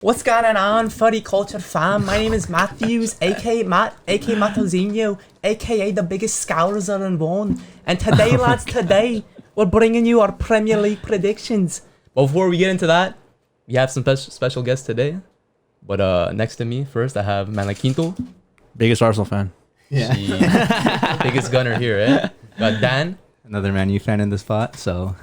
What's going on, Footy Culture fam? My name is Matthews, aka Matt, aka Mattozinho, aka the biggest scouser in one. And today, lads, we're bringing you our Premier League predictions. But before we get into that, we have some special guests today. But next to me, first, I have Quinto. Biggest Arsenal fan. Yeah. Biggest gunner here, eh? Got Dan. Another Man U fan in the spot, so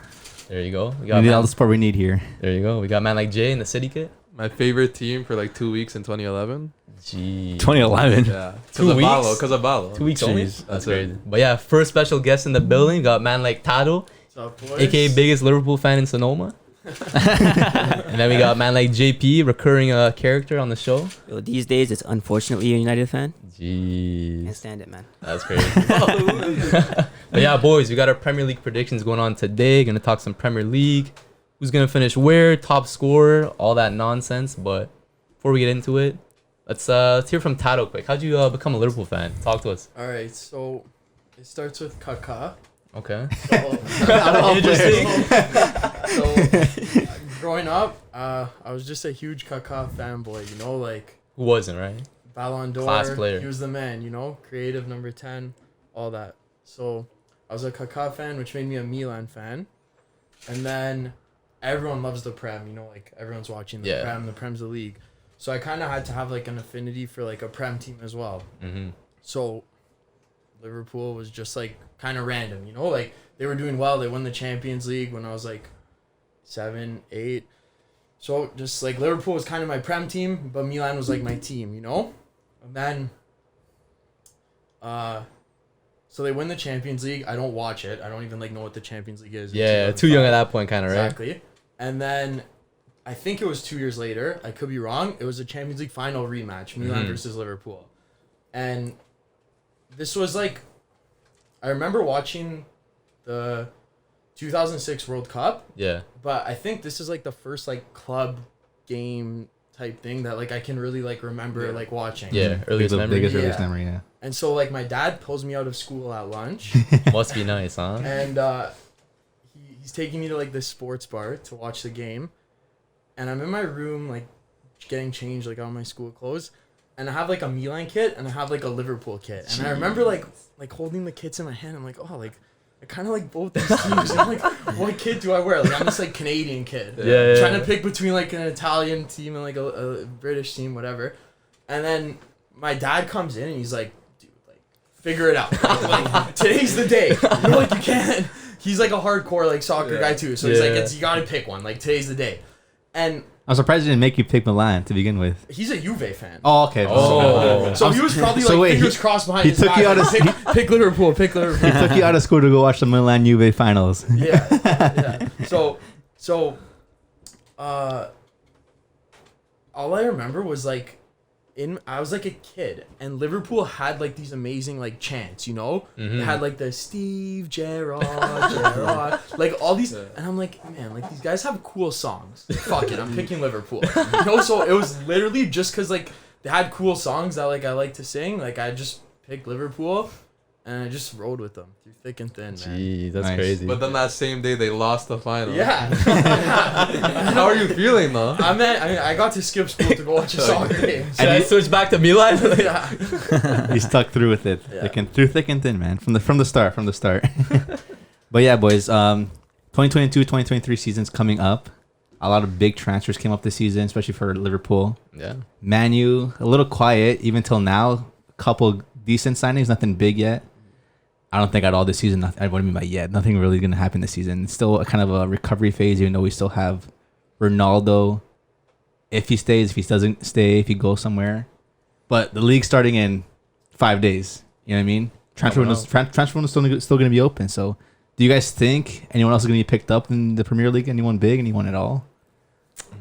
There you go. we need all the support we need here. There you go. We got man like Jay in the city kit. My favorite team for like 2 weeks in 2011. Gee. 2011. Yeah. 2 weeks? Because of Balo. 2 weeks only? Jeez, That's it. crazy. But yeah, first special guest in the building. Got man like Tado, What's up, boys? aka biggest Liverpool fan in Sonoma. And then we got man like JP, recurring character on the show. Yo, these days, it's unfortunately a United fan. Jeez. Can't stand it, man. That's crazy. But yeah, boys, we got our Premier League predictions going on today. Gonna talk some Premier League. Who's gonna finish where, top scorer, all that nonsense. But before we get into it, let's hear from Tado quick. How'd you become a Liverpool fan? Talk to us. All right, so it starts with Kaká. Okay. So growing up, I was just a huge Kaká fanboy. You know, like Who wasn't, right? Ballon d'Or. Class player. He was the man. You know, creative number 10, all that. So I was a Kaká fan, which made me a Milan fan, and then everyone loves the Prem. You know, like everyone's watching the Prem. The Prem's the league. So I kind of had to have like an affinity for like a Prem team as well. Mm-hmm. So Liverpool was just like kind of random, you know, like they were doing well. They won the Champions League when I was like 7, 8. So just like Liverpool was kind of my Prem team, but Milan was like my team, you know? And then so they win the Champions League. I don't watch it. I don't even like know what the Champions League is. Yeah, too young at that point, kind of, right? Exactly. And then I think it was 2 years later. I could be wrong. It was a Champions League final rematch, Milan versus Liverpool. And this was like, I remember watching the 2006 World Cup. Yeah. But I think this is like the first like club game type thing that like I can really like remember like watching. Yeah, earliest memory. Earliest memory, yeah. And so like my dad pulls me out of school at lunch. Must be nice, huh? And he's taking me to like this sports bar to watch the game. And I'm in my room like getting changed like all my school clothes. And I have like a Milan kit and I have like a Liverpool kit. And I remember like holding the kits in my hand. I'm like, oh, like I kind of like both these teams. And I'm like, what kit do I wear? Like I'm this like Canadian kid. Yeah. Trying to pick between like an Italian team and like a British team, whatever. And then my dad comes in and he's like, dude, like figure it out. Like today's the day. You're like, you can't. He's like a hardcore like soccer guy too. So he's like, you gotta pick one. Like today's the day. And I'm surprised he didn't make you pick Milan to begin with. he's a Juve fan. Oh, okay. Oh. So he was probably So like wait, fingers crossed behind he his took back. you out of- pick Liverpool, pick Liverpool. He took you out of school to go watch the Milan Juve finals. Yeah. So all I remember was like I was like a kid and Liverpool had like these amazing like chants, you know? They had like the Steve Gerrard, like all these, and I'm like, man, like these guys have cool songs. Fuck it, I'm picking Liverpool. You know, so it was literally just cause like they had cool songs that like I like to sing. Like I just picked Liverpool and I just rode with them through thick and thin, man. Jeez, that's Nice. crazy. But then that same day they lost the final. Yeah. How are you feeling though? I got to skip school to go watch a soccer game. Should I switch back to Milan? Yeah. He stuck through with it. Yeah. Through thick and thin, man. From the start. But yeah, boys, 2022-2023 season's coming up. A lot of big transfers came up this season, especially for Liverpool. Yeah. Man U, a little quiet even till now. A couple decent signings, nothing big yet. I don't think at all this season. What do I mean by yet? Nothing really going to happen this season. It's still a kind of a recovery phase, even though we still have Ronaldo. If he stays, if he doesn't stay, if he goes somewhere. But the league's starting in 5 days. You know what I mean? Transfer window is still going to be open. So, do you guys think anyone else is going to be picked up in the Premier League? Anyone big? Anyone at all?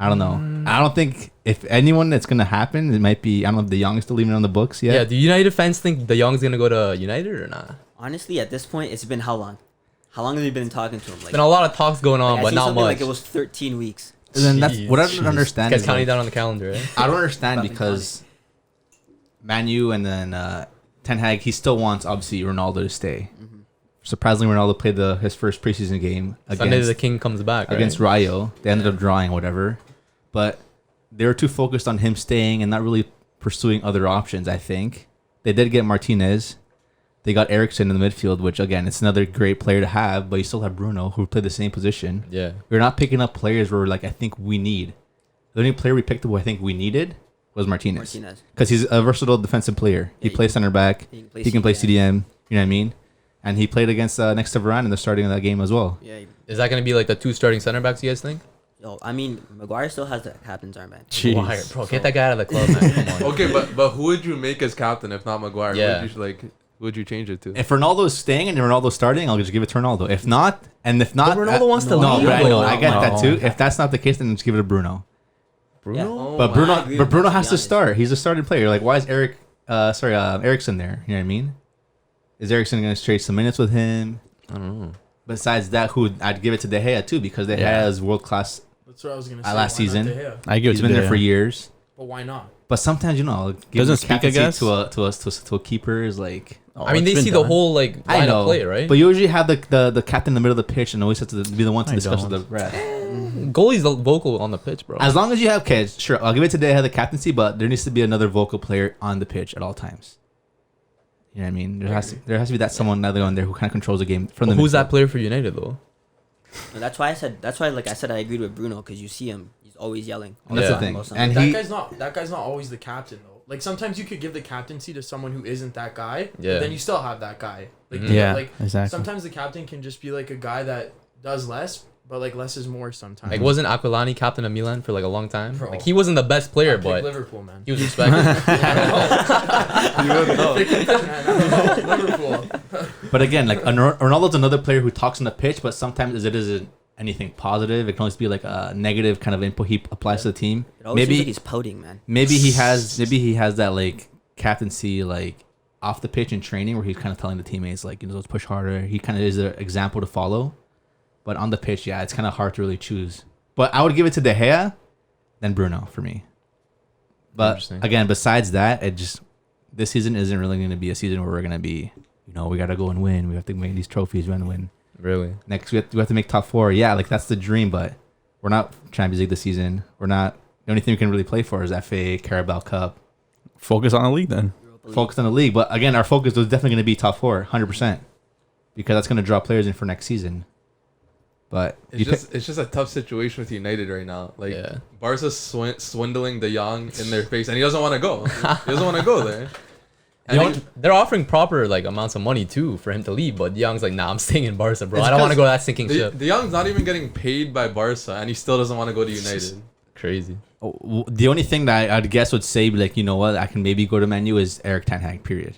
I don't know. I don't think if anyone that's going to happen, it might be, I don't know if the Young is still leaving on the books yet. Yeah, do United fans think De Jong's going to go to United or not? Honestly, at this point, it's been how long? How long have you been talking to him? Like, Been a lot of talks going on, I but seen not something much. like it was 13 weeks. And then that's what I Jeez. don't understand. Guys Is counting like, down on the calendar, eh? I don't understand Fucking because Man U and then Ten Hag, he still wants obviously Ronaldo to stay. Surprisingly, Ronaldo played his first preseason game Sunday the against King comes back, right? Rayo. They ended up drawing, whatever. But they were too focused on him staying and not really pursuing other options. I think they did get Martinez. They got Eriksson in the midfield, which again, it's another great player to have. But you still have Bruno, who played the same position. Yeah. We're not picking up players where like I think we need. The only player we picked up who I think we needed was Martinez. Because he's a versatile defensive player. He plays center back. He can play CDM. You know what I mean? And he played against next to Varane in the starting of that game as well. Yeah. Is that going to be like the 2 starting center backs, you guys think? Yo, I mean, Maguire still has the captain's armband. Jeez. Bro, get that guy out of the club, man. Come on. Okay, but who would you make as captain if not Maguire? Yeah. Who would you change it to? If Ronaldo's staying and Ronaldo's starting, I'll just give it to Ronaldo. If not, Ronaldo wants to no, leave. but I know, No, I get no. that too. If that's not the case, then just give it to Bruno. Bruno? But Bruno has to start. He's a starting player. Like, why is Eriksson there? You know what I mean? Is Eriksson going to trade some minutes with him? I don't know. Besides that, I'd give it to De Gea too, because De Gea is world class. That's what I was gonna say. Last Why not season, De Gea? I give it he's to been De there for Gea. years. But why not? But sometimes give Doesn't speak, I captaincy guess. to a keeper is like. I mean, they see the whole like I line know, of play, right? But you usually have the captain in the middle of the pitch and always have to be the one to I discuss with don't. the rest. Goalie's the vocal on the pitch, bro. As long as you have kids, sure, I'll give it to De Gea the captaincy, but there needs to be another vocal player on the pitch at all times. You know what I mean? There has to be that someone other on there who kind of controls the game from the. Who's that midfield. player for United though? No, that's why I said I agreed with Bruno, because you see him, he's always yelling. And that's Yeah. the thing. About And something. That guy's not always the captain though. Like sometimes you could give the captaincy to someone who isn't that guy. Yeah. But then you still have that guy. Like Mhm. Yeah, Like exactly. sometimes the captain can just be like a guy that does less, but like less is more sometimes. Like, wasn't Aquilani captain of Milan for like a long time? Bro. Like, he wasn't the best player, I pick but Liverpool, man. he was respected. You would know. Liverpool. But again, like Ronaldo's another player who talks on the pitch, but sometimes it isn't anything positive. It can always be like a negative kind of input he applies to the team. It always seems Maybe like he's pouting, man. maybe he has that like captaincy like off the pitch in training where he's kind of telling the teammates like, let's push harder. He kind of is an example to follow. But on the pitch, yeah, it's kind of hard to really choose. But I would give it to De Gea, then Bruno for me. But Interesting. again, besides that, this season isn't really going to be a season where we're going to be, we got to go and win. We have to make these trophies. We want to win. Really? Next, we have to make top 4. Yeah, like that's the dream, but we're not Champions League this season. We're not. The only thing we can really play for is FA, Carabao Cup. Focus on the league then. Focus on the league. But again, our focus was definitely going to be top 4, 100%. Because that's going to draw players in for next season. But It's just a tough situation with United right now. Like Yeah. Barca's swindling De Jong in their face, and he doesn't want to go. He doesn't want to go there. And They're offering proper like amounts of money too for him to leave, but Young's like, nah, I'm staying in Barca, bro. It's I don't want to 'cause go to that sinking ship. De Jong's not even getting paid by Barca, and he still doesn't want to go to United. Crazy. the only thing that I'd guess would say, like, you know what, I can maybe go to Man U is Eric Ten Hag, period.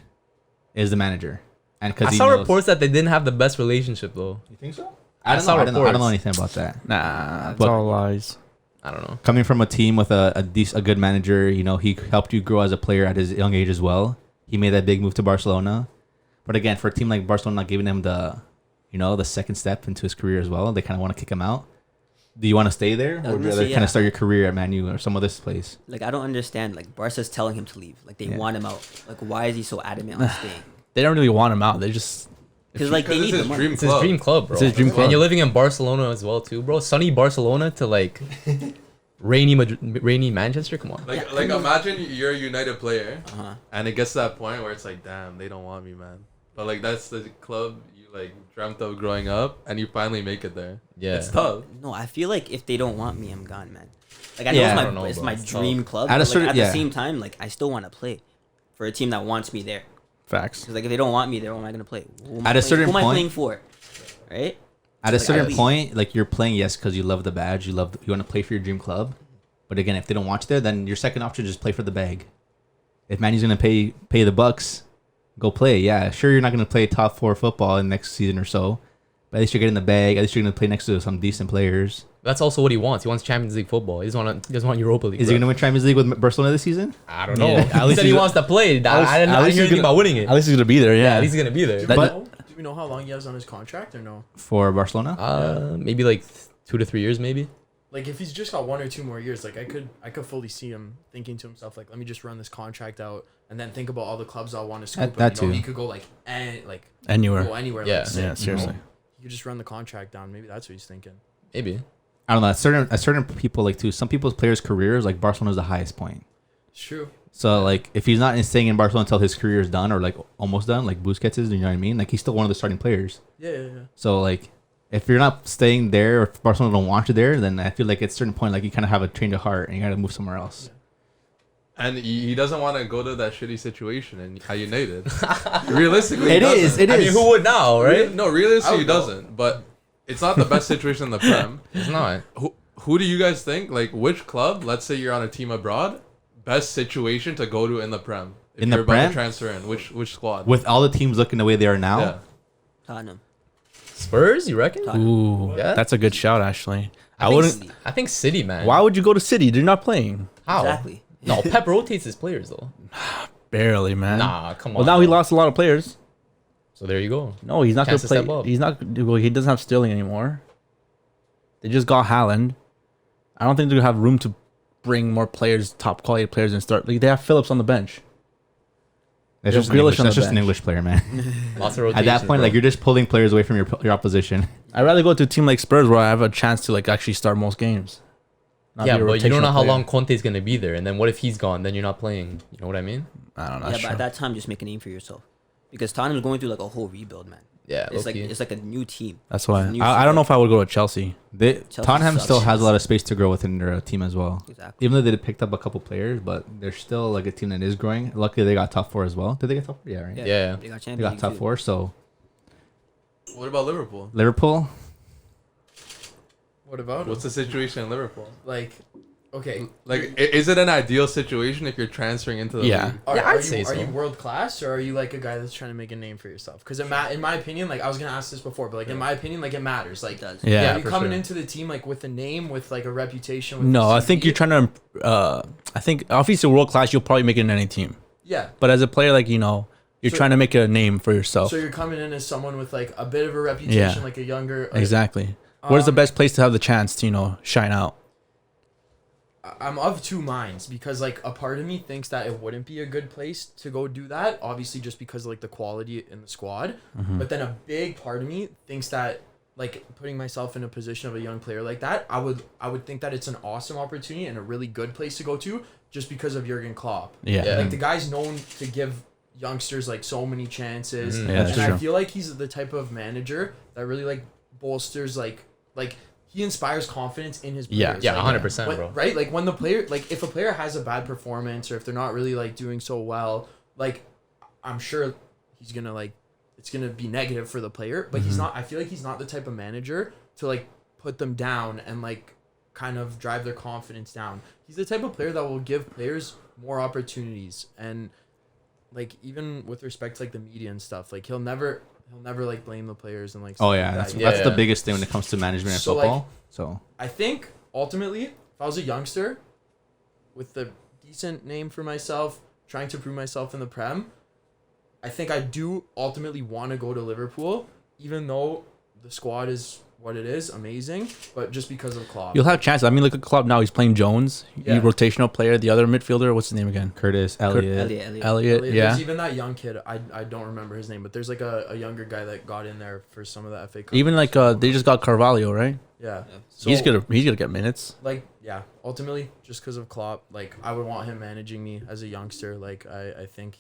Is the manager. And I because saw reports that they didn't have the best relationship though. You think so? I I saw don't know reports. anything about that. Nah, it's But- all lies. I don't know. Coming from a team with a good manager, he helped you grow as a player at his young age as well. He made that big move to Barcelona. But again, for a team like Barcelona not giving him the second step into his career as well, they kind of want to kick him out. Do you want to stay there, or would you rather kind of start your career at Man U or some other place? Like, I don't understand. Like, Barca's telling him to leave. Like, they want him out. Like, why is he so adamant on staying? They don't really want him out. They just Because, like, they Because need it's the his money. dream It's his club. dream club, bro. It's his dream club. And you're living in Barcelona as well too, bro. Sunny Barcelona to like rainy Manchester. Come on. Like imagine you're a United player, Uh-huh. and it gets to that point where it's like, damn, they don't want me, man. But like that's the club you like dreamt of growing up, and you finally make it there. Yeah. It's tough. No, I feel like if they don't want me, I'm gone, man. Like, I know Yeah. it's I my, don't know, it's bro. my It's dream club. At a But, certain- like, at yeah. the same time, like, I still want to play for a team that wants me there. facts. Because, like, if they don't want me there, what am I going to play? Who am At I a playing- certain who am I point- playing for? Right? At a Like, certain I- point, like, you're playing, yes, because you love the badge, you want to play for your dream club. But again, if they don't want you there, then your second option is just play for the bag. If Manny's gonna pay the bucks, go play. Yeah, sure, you're not gonna play top 4 football in next season or so, but at least you're getting the bag. At least you're gonna play next to some decent players. That's also what he wants. He wants Champions League football. He doesn't want Europa League. Is he gonna win Champions League with Barcelona this season? I don't know. Yeah, at He least said he he's- wants to play. I didn't at hear least he's anything gonna- about winning it. At least he's gonna be there. Yeah, Yeah. at least he's gonna be there. Do we know how long he has on his contract or no? For Barcelona? Maybe like 2 to 3 years, maybe. Like if he's just got 1 or 2 more years, like I could fully see him thinking to himself like, let me just run this contract out and then think about all the clubs I want to scoop. That and, too. He could go like Anywhere. go anywhere. Yeah. Like, sick, Yeah, seriously. He could just run the contract down. Maybe that's what he's thinking. Maybe. I don't know. At certain people like too. Some people's players' careers like Barcelona's the highest point. It's true. So like if he's not staying in Barcelona until his career is done or like almost done, like Busquets is, you know what I mean? Like he's still one of the starting players. Yeah. So like if you're not staying there or if Barcelona don't want you there, then I feel like at a certain point like you kind of have a change of heart and you got to move somewhere else. And he doesn't want to go to that shitty situation in United. Realistically, It is. I mean, who would now, right? No, realistically, he go. doesn't. But it's not the best situation in the Prem. It's not. Who do you guys think? Like, which club? Let's say you're on a team abroad. Best situation to go to in the Prem. If In the you're about Prem? to transfer in, which squad? With all the teams looking the way they are now, Yeah. Tottenham. Spurs, you reckon? Ooh, Yeah? that's a good shout, actually. I think wouldn't. I think City, man. Why would you go to City? They're not playing. How? Exactly. No, Pep rotates his players though. Barely, man. Nah, come on. Well, now he lost a lot of players. So there you go. No, he's not going Chance to to play. step up. He's not. Well, he doesn't have Sterling anymore. They just got Haaland. I don't think they're gonna have room to bring more players, top quality players, and start. Like they have Phillips on the bench. that's There's just, an Grealish English, on the that's just an bench. English player, man. Lots of At rotations. that point, bro. like you're just pulling players away from your opposition. I'd rather go to a team like Spurs where I have a chance to like actually start most games. Not yeah, be a but you don't know rotational how player. long Conte's gonna be there, and then what if he's gone? Then you're not playing. You know what I mean? I don't know. Yeah, that's but true. at that time, just make a name for yourself. Because Tottenham's going through like a whole rebuild, man. Yeah, It's like low-key. it's like a new team. That's why. New I don't know if I would go to Chelsea. Tottenham sucks. still has a lot of space to grow within their team as well. Exactly. Even though they picked up a couple players, but they're still like a team that is growing. Luckily, they got top four as well. Did they get top four? Yeah, right. Yeah. They got They Champions got League top too. four. So What about Liverpool? Liverpool, What about What's the situation in Liverpool? like? Okay. Like, is it an ideal situation if you're transferring into the Yeah. league? Yeah, I'd are say you, so. Are you world class or are you like a guy that's trying to make a name for yourself? Because in my opinion, like I was gonna ask this before, but like in my opinion, like it matters. Like It does. Yeah. you're for coming sure. into the team like with a name, with like a reputation. With No, a I think CV. you're trying to. I think obviously world class, you'll probably make it in any team. Yeah. But as a player, like you're So- trying to make a name for yourself. So you're coming in as someone with like a bit of a reputation, Yeah. like a younger. Exactly. Where's the best place to have the chance to shine out? I'm of two minds because like a part of me thinks that it wouldn't be a good place to go do that, obviously just because of like the quality in the squad. But then a big part of me thinks that like putting myself in a position of a young player like that, I would think that it's an awesome opportunity and a really good place to go to just because of Jurgen Klopp. Yeah. Yeah. Like the guy's known to give youngsters like so many chances. Mhm. Yeah, that's and I true. feel like he's the type of manager that really like bolsters like he inspires confidence in his players. Yeah, Like, 100%, when- bro. Right? Like when the player, like if a player has a bad performance or if they're not really like doing so well, like I'm sure he's gonna like it's gonna be negative for the player. But he's not. I feel like he's not the type of manager to like put them down and like kind of drive their confidence down. He's the type of player that will give players more opportunities and like even with respect to like the media and stuff, like he'll never like blame the players and like. oh stuff yeah, like that's that. that's the Yeah. biggest thing when it comes to management and So, like, football. So I think ultimately, if I was a youngster with a decent name for myself, trying to prove myself in the Prem, I think I do ultimately want to go to Liverpool, even though the squad is what it is, amazing, but just because of Klopp. You'll have chances. I mean, look at Klopp now. He's playing Jones. Yeah. He's rotational player. The other midfielder, what's his name again? Curtis, Elliott, Elliot. There's Yeah. even that young kid, I don't remember his name, but there's like a younger guy that got in there for some of the FA Cup. Even like they just got Carvalho, right? Yeah. So, He's gonna get minutes. like yeah, ultimately just because of Klopp, like I would want him managing me as a youngster. Like I think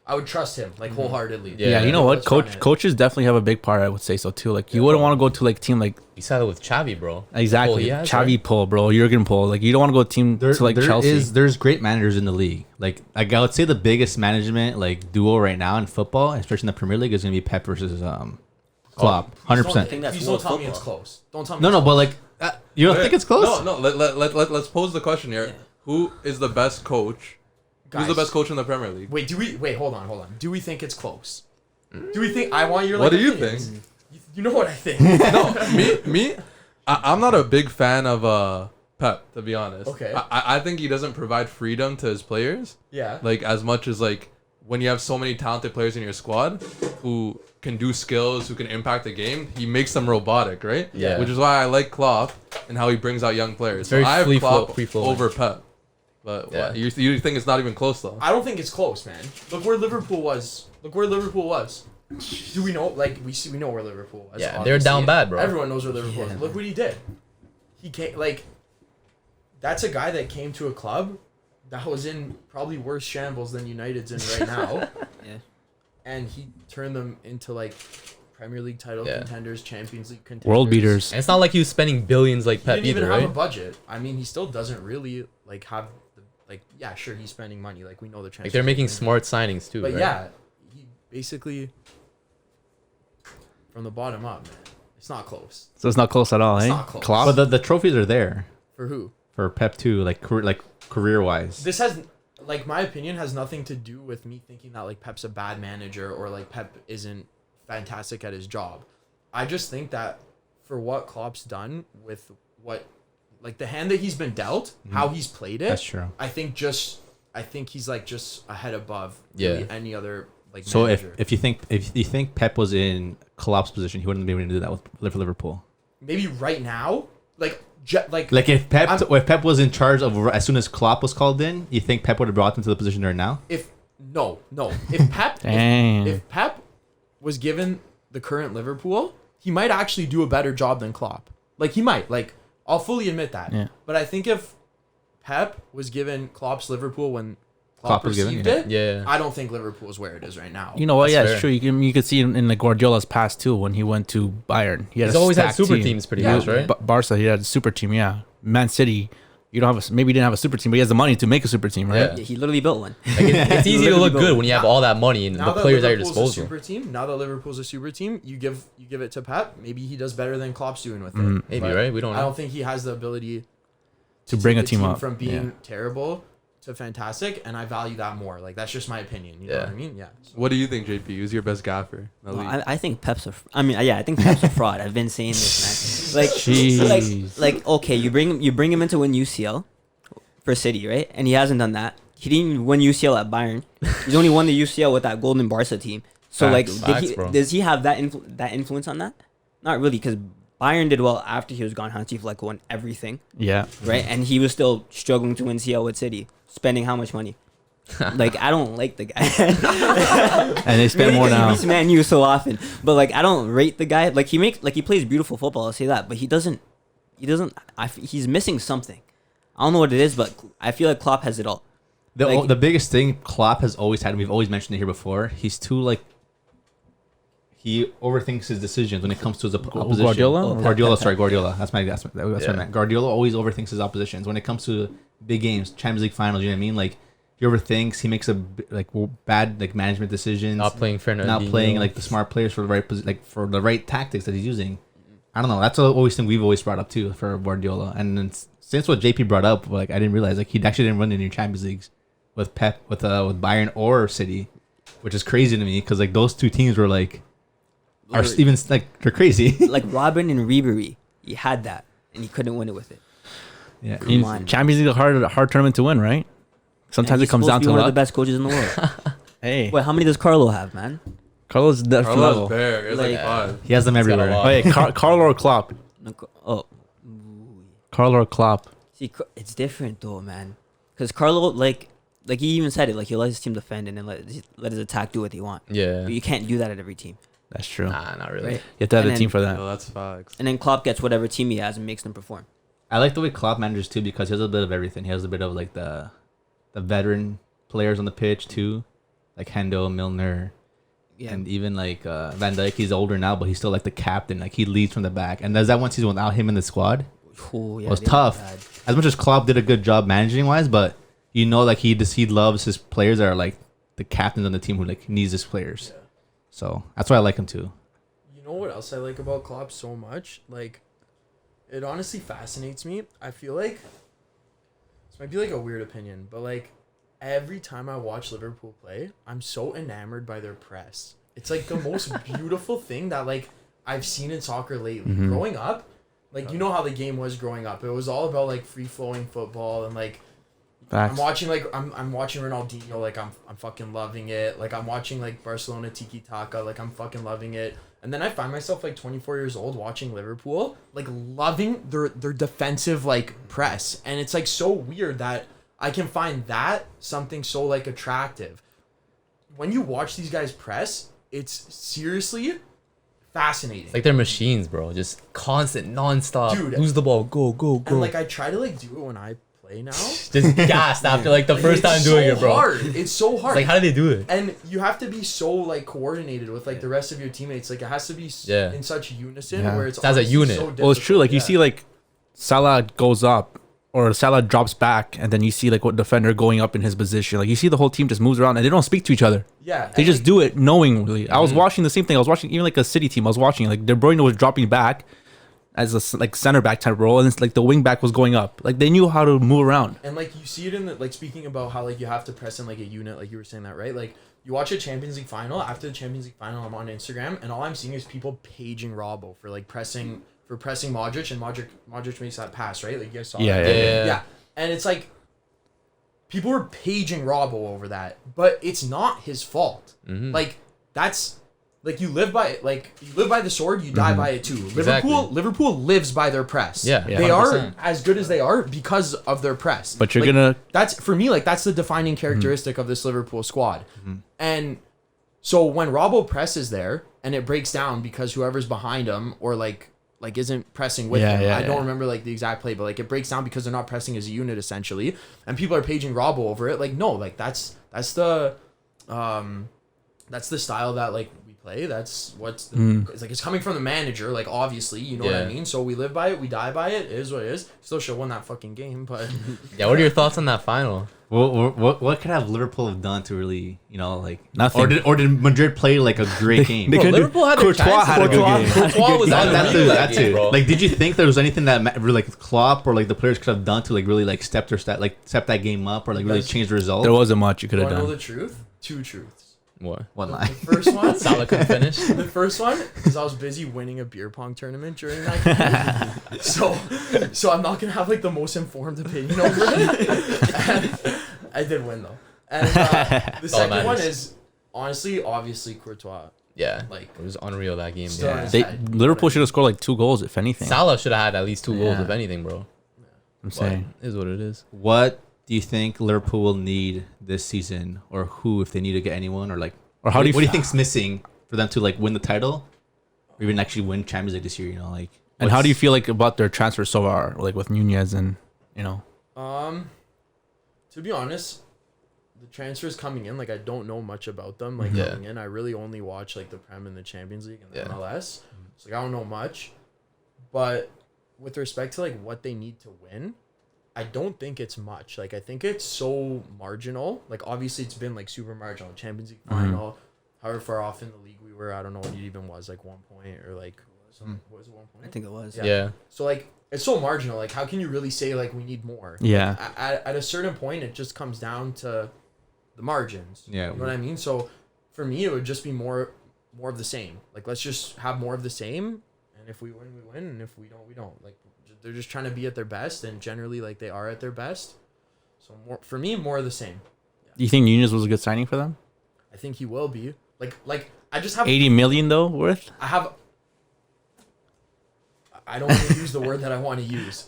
I would trust him like wholeheartedly. Yeah, Yeah, you know what? Let's run it. Coaches definitely have a big part. I would say so too. Like you wouldn't want to go to like team like You saw that with Xavi, bro. exactly he has, Xavi right? pull, bro, Jurgen pull. Like you don't want to go team to like Chelsea. there's great managers in the league. Like I would say the biggest management like duo right now in football, especially in the Premier League, is gonna be Pep versus Klopp. 100%. think that's Please more don't tell me it's football. close. Don't tell me. No, it's no, but close. like you don't think it's close? No. Let's pose the question here. Who is the best coach? Who's the Guys. best coach in the Premier League? Wait, hold on. Do we think it's close? Do we think I want your like What do you opinions. think? You know what I think. Me, I'm not a big fan of Pep, to be honest. Okay. I think he doesn't provide freedom to his players, Yeah. like as much as like when you have so many talented players in your squad who can do skills, who can impact the game, he makes them robotic, right? Yeah. Which is why I like Klopp and how he brings out young players. Very I have free flow- Klopp free flowing. over Pep. But Yeah. what, you think it's not even close though? I don't think it's close, man. Look where Liverpool was. Do we know? Like we know where Liverpool was. Yeah, they're down obviously. bad, bro. Everyone knows where Liverpool was. Look what he did. he came like. That's a guy that came to a club that was in probably worse shambles than United's in right now. Yeah. And he turned them into like Premier League title contenders, Champions League contenders. World beaters. And it's not like he was spending billions like He Pep didn't even either, have a right? budget. I mean, he still doesn't really like have the, like, yeah, sure, he's spending money. Like, we know the transfer. Like they're making thing. smart signings too, But right? yeah, he basically from the bottom up, man. It's not close. So it's not close at all, It's eh? not close. Klopp? But the trophies are there For who? for Pep too, like career wise. This has, like, my opinion has nothing to do with me thinking that, like, Pep's a bad manager or, like, Pep isn't fantastic at his job. I just think that for what Klopp's done with what, like, the hand that he's been dealt, how he's played it. That's true. I think he's, like, just a head above really any other, like, So manager. if you think Pep was in Klopp's position, he wouldn't be able to do that with Liverpool. Maybe right now, like If Pep was in charge of as soon as Klopp was called in, you think Pep would have brought him to the position they're in now? if Pep Damn. if Pep was given the current Liverpool, he might actually do a better job than Klopp. Like, he might. Like, I'll fully admit that. Yeah. But I think if Pep was given Klopp's Liverpool when Klopp Klopp was given, received yeah. it, Yeah. I don't think Liverpool is where it is right now. You know what? That's Yeah, fair. it's true. You could see in the Guardiola's past too when he went to Bayern. He had He's a always had stacked super team. teams pretty Yeah. much, right? Barca, he had a super team. Yeah, Man City, you don't have maybe he didn't have a super team, but he has the money to make a super team, right? Yeah. Yeah, he literally built one. Like it's easy to look good when you have all that money and now the players at your Liverpool's disposal. a super team, now that Liverpool's a super team, you give it to Pep. Maybe he does better than Klopp's doing with it. Maybe, But right? We don't I know. don't think he has the ability To bring a take the team up. from being Yeah. terrible to fantastic, and I value that more. Like, that's just my opinion. You know Yeah. what I mean? Yeah. So, What do you think, JP? Who's your best gaffer? in the Well, league? I think Pep's a. I think Pep's a fraud. I've been saying this, man. Jeez. Like okay, you bring him in to win UCL for City, right? And he hasn't done that. He didn't even win UCL at Bayern. He's only won the UCL with that golden Barca team. So Facts, bro. does he have that influence on that? Not really, because Bayern did well after he was gone. Hansi Flick won everything, Yeah. right? And he was still struggling to win CL with City, spending how much money? Like, I don't like the guy. And they spend Maybe more 'cause now. He beats Man U so often, but like, I don't rate the guy. Like, he plays beautiful football. I'll say that, but he doesn't. He's missing something. I don't know what it is, but I feel like Klopp has it all. Like- The biggest thing Klopp has always had, and we've always mentioned it here before, he's too he overthinks his decisions when it comes to his opposition. Guardiola? Guardiola. That's what I meant. Guardiola always overthinks his oppositions when it comes to big games, Champions League finals. You know what I mean? Like, he overthinks. He makes bad management decisions. Not playing Not playing the smart players for the right for the right tactics that he's using. I don't know. That's always thing we've always brought up too for Guardiola. And then since what JP brought up, I didn't realize he actually didn't run any Champions Leagues with Pep with Bayern or City, which is crazy to me because those two teams were are even they're crazy. Like Robin and Rivalry, he had that, and he couldn't win it with it. Yeah. Come on. Champions League is a hard tournament to win, right? Sometimes And it he's comes supposed down be to one of luck. the best coaches in the world. Hey, Wait, how many does Carlo have, man? Carlos that Carlos level. Bear. It's Like- 5. He has them got a everywhere. lot. Oh, yeah, Carlo or Klopp? Oh, Carlo or Klopp? see, it's different though, man. Because Carlo, like he even said it, he let his team defend and then let his attack do what they want. Yeah. But you can't do that at every team, That's true. Nah, not really. right? You have to have And a team then- for that. No, that's facts. And then Klopp gets whatever team he has and makes them perform. I like the way Klopp manages too because he has a bit of everything. He has a bit of the veteran players on the pitch too, like Hendo, Milner, Yeah. and even Van Dijk. He's older now, but he's still the captain. He leads from the back. And there's that one season without him in the squad. Oh, yeah, It was they were tough. bad. As much as Klopp did a good job managing wise, but he loves his players that are the captains on the team who needs his players. Yeah. So that's why I like him too. You know what else I like about Klopp so much? It honestly fascinates me. I feel like this might be a weird opinion, but every time I watch Liverpool play, I'm so enamored by their press. It's the most beautiful thing that I've seen in soccer lately. Mhm. Growing up, you know how the game was growing up. It was all about free flowing football and I'm Facts. watching I'm watching Ronaldinho, I'm fucking loving it. I'm watching Barcelona tiki taka, I'm fucking loving it. And then I find myself 24 years old watching Liverpool, loving their defensive press. And it's so weird that I can find that something so attractive. When you watch these guys press, it's seriously fascinating. It's like they're machines, bro. Just constant, non-stop. Dude. Lose the ball, go, go, go. And like I try to like do it when I play now. just gassed after like the Like, first time it's doing so it, bro. hard. It's so hard. It's like, how do they do it? And you have to be so like coordinated with like the rest of your teammates. Like it has to be Yeah. in such unison Yeah. where it's As a honestly unit. so Well, it's true. difficult. Like you Yeah. see, like Salah goes up or Salah drops back, and then you see like what defender going up in his position. Like you see the whole team just moves around and they don't speak to each other. Yeah. They and, just like, do it knowingly. I was watching the same thing. I was watching even like a City team. I was watching like De Bruyne was dropping back as a like center back type role, and it's like the wing back was going up. Like they knew how to move around. And like you see it in the like speaking about how like you have to press in like a unit, like you were saying that, right? Like you watch a Champions League final. After the Champions League final, I'm on Instagram and all I'm seeing is people paging Robbo for like pressing Modric, and Modric makes that pass, right? Like you guys saw Yeah, that. yeah. Yeah. And it's like people are paging Robbo over that, but it's not his fault. Mhm. Like that's like you live by the sword, you die by it too. Exactly. Liverpool lives by their press. Yeah, They 100%. are as good as they are because of their press. But you're Like, gonna that's for me, like that's the defining characteristic of this Liverpool squad. And so when Robbo presses there and it breaks down because whoever's behind him or like isn't pressing with Yeah, him. yeah, I don't yeah. remember like the exact play, but like it breaks down because they're not pressing as a unit essentially. And people are paging Robbo over it. Like no, like that's the style that like we play. That's what's it's like it's coming from the manager, like obviously, you know what I Yeah. mean? So we live by it, we die by it. It is what it is. Still should have won that fucking game, but Yeah, what are your thoughts on that final? What could have Liverpool have done to really, like Nothing. Or did Madrid play like a great game? they Bro, couldn't do- Liverpool had their Courtois chances. had a good game. Courtois was That unreal too, that that game, too. bro. Like, did you think there was anything that really like Klopp or like the players could have done to like really like step that game up or like really Guys, change the result? There wasn't much you could have want to know done. the truth? Two truths. What? One The line. first one, Salah couldn't finish. the first one is I was busy winning a beer pong tournament during that game. so I'm not gonna have like the most informed opinion over it. And I did win though. And the second one matters. is honestly, obviously Courtois. Yeah, Like it was unreal that game. Still Yeah. is- They Liverpool should have scored like 2 goals if anything. Salah should have had at least 2 goals, Yeah. if anything, bro. I'm But saying. it is what it is. What do you think Liverpool will need this season, or who, if they need to get anyone, or like, Or how do you what do you f- think's missing for them to like win the title, or even actually win Champions League this year? Like, And how do you what's- feel like about their transfer so far, like with Nunez and to be honest, the transfers coming in, like I don't know much about them. Like Yeah. coming in, I really only watch like the Prem and the Champions League and the Yeah. MLS. So like I don't know much. But with respect to like what they need to win, I don't think it's much. Like I think it's so marginal. Like obviously it's been like super marginal. Champions League final, however far off in the league we were, I don't know what it even was, like 1 point or like what was it 1 point? I think it was. Yeah. So like it's so marginal. Like how can you really say like we need more? Yeah. At a certain point, it just comes down to the margins. Yeah. You know what I mean? So for me, it would just be more of the same. Like let's just have more of the same, and if we win, we win, and if we don't, we don't. Like they're just trying to be at their best, and generally, like they are at their best. So more for me, more of the same. Do you think Nunez was a good signing for them? I think he will be. Like I just have 80 million though worth? I don't want to use the word that I want to use,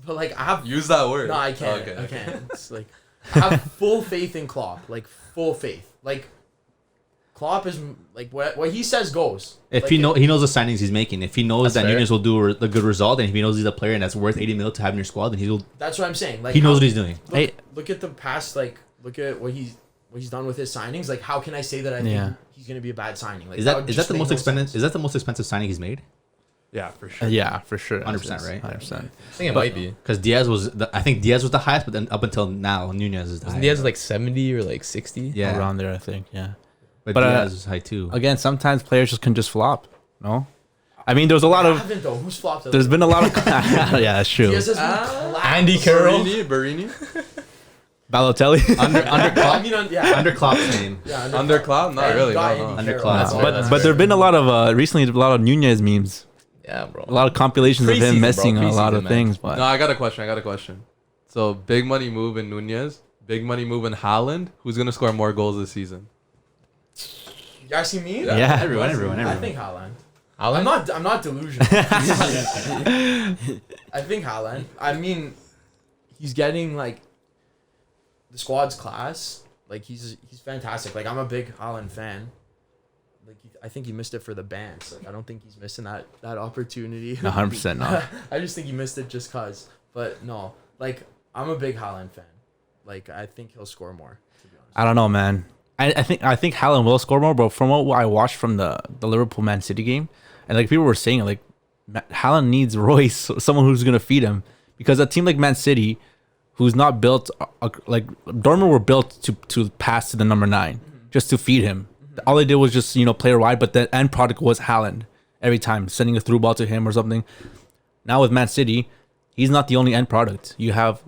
but like I have. Use that word. No, I can't. Okay. I can't. It's like I have full faith in Klopp. Like full faith. Like Klopp is like what he says goes. If like, he knows the signings he's making, if he knows That's that fair. Nunez will do a good result, and if he knows he's a player and that's worth 80 mil to have in your squad, then that's what I'm saying. Like he knows how- what he's doing. Look at the past. Like look at what he's done with his signings. Like how can I say that I Yeah. think he's gonna be a bad signing? Like Is that would is just that the make most no expensive? sense. Is that the most expensive signing he's made? Yeah, for sure. Yeah, for sure. 100%, right? 100%. I think it might be. Because I think Diaz was the highest, but then up until now, Nunez is the Wasn't highest. Diaz like 70 or like 60? Yeah, Around there, I think. Yeah. but but, Diaz is high too. Again, sometimes players just can just flop. No? I mean, there's a lot I of. haven't though. Who's flopped? There's been a lot of. Yeah, that's true. Diaz has been collapsed. Andy Carroll. Barini? Balotelli. under I Klopp, mean, yeah. under Klopp's name. Yeah, Under Klopp? Not Yeah, really. you got No, Andy no. Under Carroll, Klopp. that's all. But- That's But fair. there've been a lot of recently a lot of Nunez memes. Yeah, bro. A lot of compilations of him Preseason, missing bro. a lot of Preseason, things. man. But No, I got a question. So, big money move in Nunez. Big money move in Haaland. Who's going to score more goals this season? You asking me? Yeah. Everyone. I think Haaland. Haaland? I'm not delusional. I think Haaland. I mean, he's getting like the squad's class. Like he's fantastic. Like I'm a big Haaland fan. I think he missed it for the bans. Like, I don't think he's missing that opportunity. 100% not. I just think he missed it just cause. But no, like I'm a big Haaland fan. Like I think he'll score more. To be honest. I don't know, man. I think Haaland will score more, but from what I watched from the Liverpool Man City game, and like people were saying, like Haaland needs Royce, someone who's gonna feed him, because a team like Man City, who's not built like Dortmund were built to pass to the number 9, just to feed him. All they did was just player wide, but the end product was Haaland every time, sending a through ball to him or something. Now with Man City, he's not the only end product. You have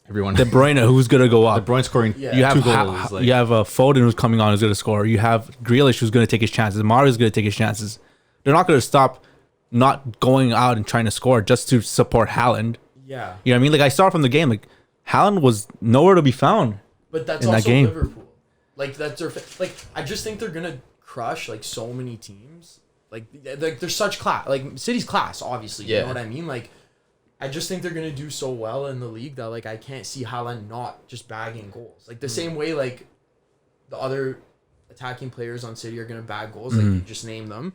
Everyone. De Bruyne, who's gonna go up. De Bruyne scoring Yeah. You have 2 goals. Like, you have Foden who's coming on who's gonna score. You have Grealish who's gonna take his chances. Mario's gonna take his chances. They're not gonna stop not going out and trying to score just to support Haaland. Yeah. You know what I mean? Like I saw from the game, like Haaland was nowhere to be found. But that's in that also game. Liverpool. Like that's their like. I just think they're gonna crush like so many teams. Like they're such class. Like City's class, obviously. You Yeah. know what I mean? Like I just think they're gonna do so well in the league that like I can't see Haaland not just bagging goals. Like the same way like the other attacking players on City are gonna bag goals. Like you just name them.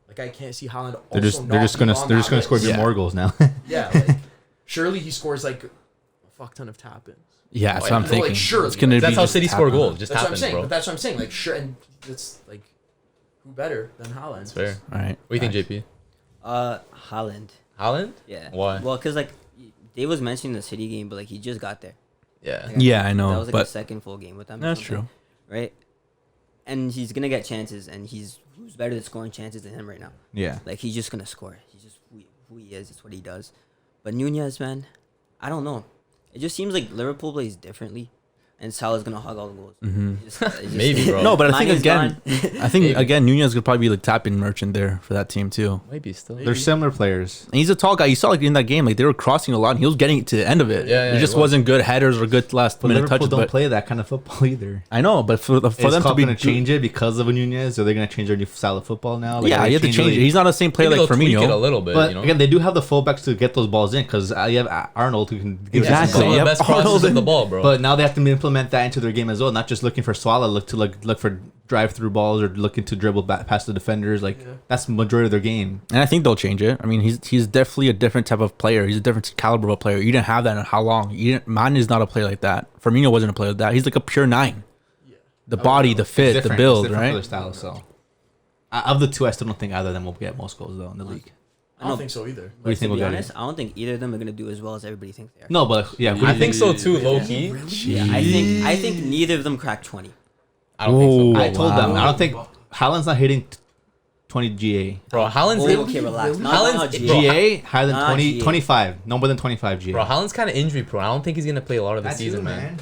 Like I can't see Haaland. they're just gonna score even more goals now. Yeah. Like surely he scores like a fuck ton of tap-ins. Yeah, that's what I'm Like, thinking. surely, It's gonna That's be how just City score happen. goals. Just That's what I'm happens, saying. bro. But that's what I'm saying. Like sure, and it's like who better than Haaland? That's fair. All right. What do you think, JP? Haaland. Haaland? Yeah. Why? Well, cause like Dave was mentioning the City game, but like he just got there. Yeah. Like, Yeah, I know, That was like but- the second full game with them. or That's something, true. right? And he's gonna get chances, and who's better at scoring chances than him right now? Yeah. Like he's just gonna score. He's just who he is. It's what he does. But Nunez, man, I don't know. It just seems like Liverpool plays differently, and Salah's gonna hug all the goals. Maybe, bro. No, but I think Mane's again, gone. I think Maybe. again, Nunez could probably be like tap-in merchant there for that team too. Maybe still. They're similar players. And he's a tall guy. You saw like in that game, like they were crossing a lot, and he was getting it to the end of it. Yeah, it just he was. wasn't good headers or good last But minute Liverpool touches. don't But play that kind of football either. I know, but for Is them to Klopp be gonna change it because of a Nunez? Or are they gonna change their new style of football now? Like, yeah, are they you have to change it. like- He's not the same player Maybe like they'll tweak it a Firmino. little bit, But you know? again, they do have the fullbacks to get those balls in because you have Arnold who can give Exactly. us Some of the Yep. best crosses Arnold of the and- ball, bro. But now they have to implement that into their game as well, not just looking for Salah, look for drive-through balls or looking to dribble back past the defenders. Like that's the majority of their game. And I think they'll change it. I mean, he's definitely a different type of player. He's a different caliber of a player. You didn't have that in how long? Mane is not a player like that. Firmino wasn't a player like that. He's like a pure 9. The body, the fit, the Different- build, different for right? their style. So of the two, I still don't think either of them will get most goals though in the league. I don't think so either. What do you To think will be get honest, it? I don't think either of them are gonna do as well as everybody thinks they are. No, but yeah, I think so too, low key. Yeah, I think neither of them crack 20. I don't think so. I told them I don't think Haaland's not hitting 20 GA. Bro, Haaland's Oh, okay, relax. Haaland's- Not GA. GA higher than Not 20, GA. 25. No more than 25 GA. Bro, Haaland's kind of injury prone. I don't think he's gonna play a lot of the season, man.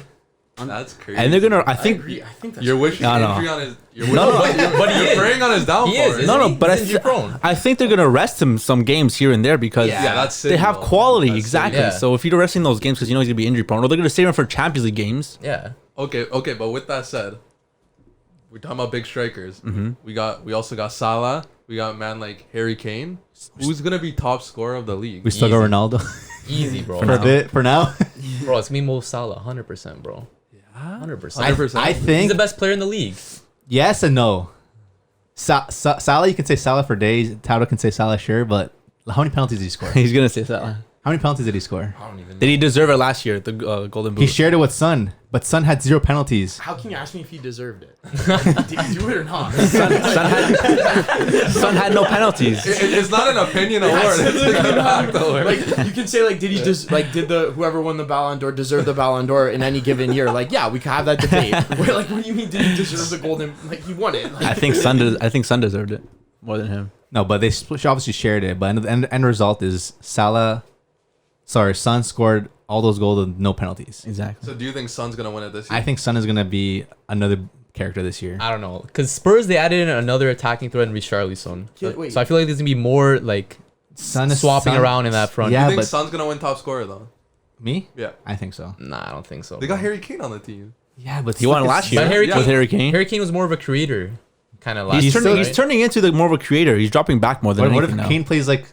That's crazy. And they're gonna. I I think. agree. I think that's You're wishing No, no. injury on his. You're No, no, but he you're is. praying on his downfall. He is, right? No, no, He's but injury prone. I think they're gonna rest him some games here and there because Yeah, that's they City, have though. quality That's exactly. City. Yeah. So if you're resting those games because you know he's gonna be injury prone, or they're gonna save him for Champions League games. Yeah. Okay, but with that said, we're talking about big strikers. Mm-hmm. We also got Salah. We got man like Harry Kane. Who's gonna be top scorer of the league? we still got Easy. Ronaldo Easy, bro. for a bit for now. Bro, it's gonna be Mo Salah, 100%, bro. 100%. 100%. I He's think the best player in the league. yes and no. Salah, you can say Salah for days. Tauto can say Salah, sure, but how many penalties did he score? He's gonna say that. How many penalties did he score? I don't even know. Did he deserve it last year? The Golden Boot. He shared it with Son, but Son had 0 penalties. How can you ask me if he deserved it? Did he do it or not? Son had no penalties. It's not an opinion award. It's a fact award. Like you can say like did he just like did the whoever won the Ballon d'Or deserve the Ballon d'Or in any given year? Like yeah, we can have that debate. Where, like what do you mean did he deserve the golden? Like he won it. Like, I think Son deserved it more than him. No, but they obviously shared it. But the end result is Son scored all those goals with no penalties. Exactly. So do you think Son's gonna win it this year? I think Son is gonna be another character this year. I don't know. Because Spurs, they added in another attacking threat in Richarlison. Yeah, wait. So I feel like there's going to be more like Son is swapping around in that front. Do Yeah, you think but Son's gonna win top scorer though? me? Yeah. I think so. Nah, I don't think so. They got Harry Kane on the team. Yeah, but He won last year But Harry with Kane- Harry Kane. Harry Kane was more of a creator, kind of last He's year, turning. right? He's turning into more of a creator. He's dropping back more than What if anything now. Kane plays like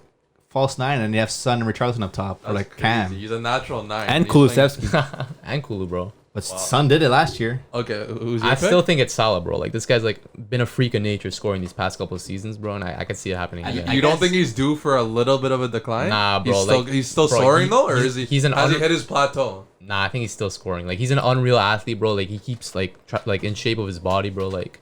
false 9 and you have Son and Richarlison up top, or That's like crazy. Cam? He's a natural 9. And He's playing- Kulusevski. and Kulu, bro. But Son did it last year. Okay, who's your I pick? still think it's Salah, bro. Like this guy's like been a freak of nature scoring these past couple of seasons, bro, and I could see it happening again. You don't think he's due for a little bit of a decline? Nah, bro, He's still bro, soaring though, or is he? he's an has he under- hit his plateau? Nah, I think he's still scoring. Like he's an unreal athlete, bro. Like he keeps like in shape of his body, bro. Like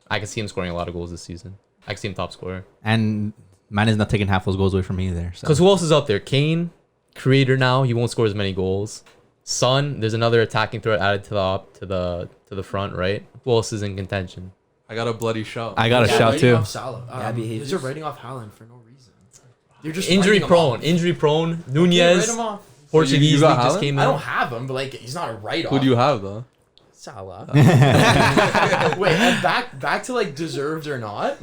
I can see him scoring a lot of goals this season. I can see him top scorer. And man is not taking half those goals away from me either. So. Because who else is up there? Kane, creator now. He won't score as many goals. Son, there's another attacking threat added to the front, right? Who else is in contention? I got a bloody shout. I got a Yeah, shout writing too. off Salah. Gabby They're Jesus. just writing off Haaland for no reason. You're just Injury writing him prone. off. Injury prone. Okay, write Nunez. him off. Portuguese you got league just Haaland? came I in. don't have him, but like he's not a write off. Who do you have though? Salah. Wait, and back to like deserved or not.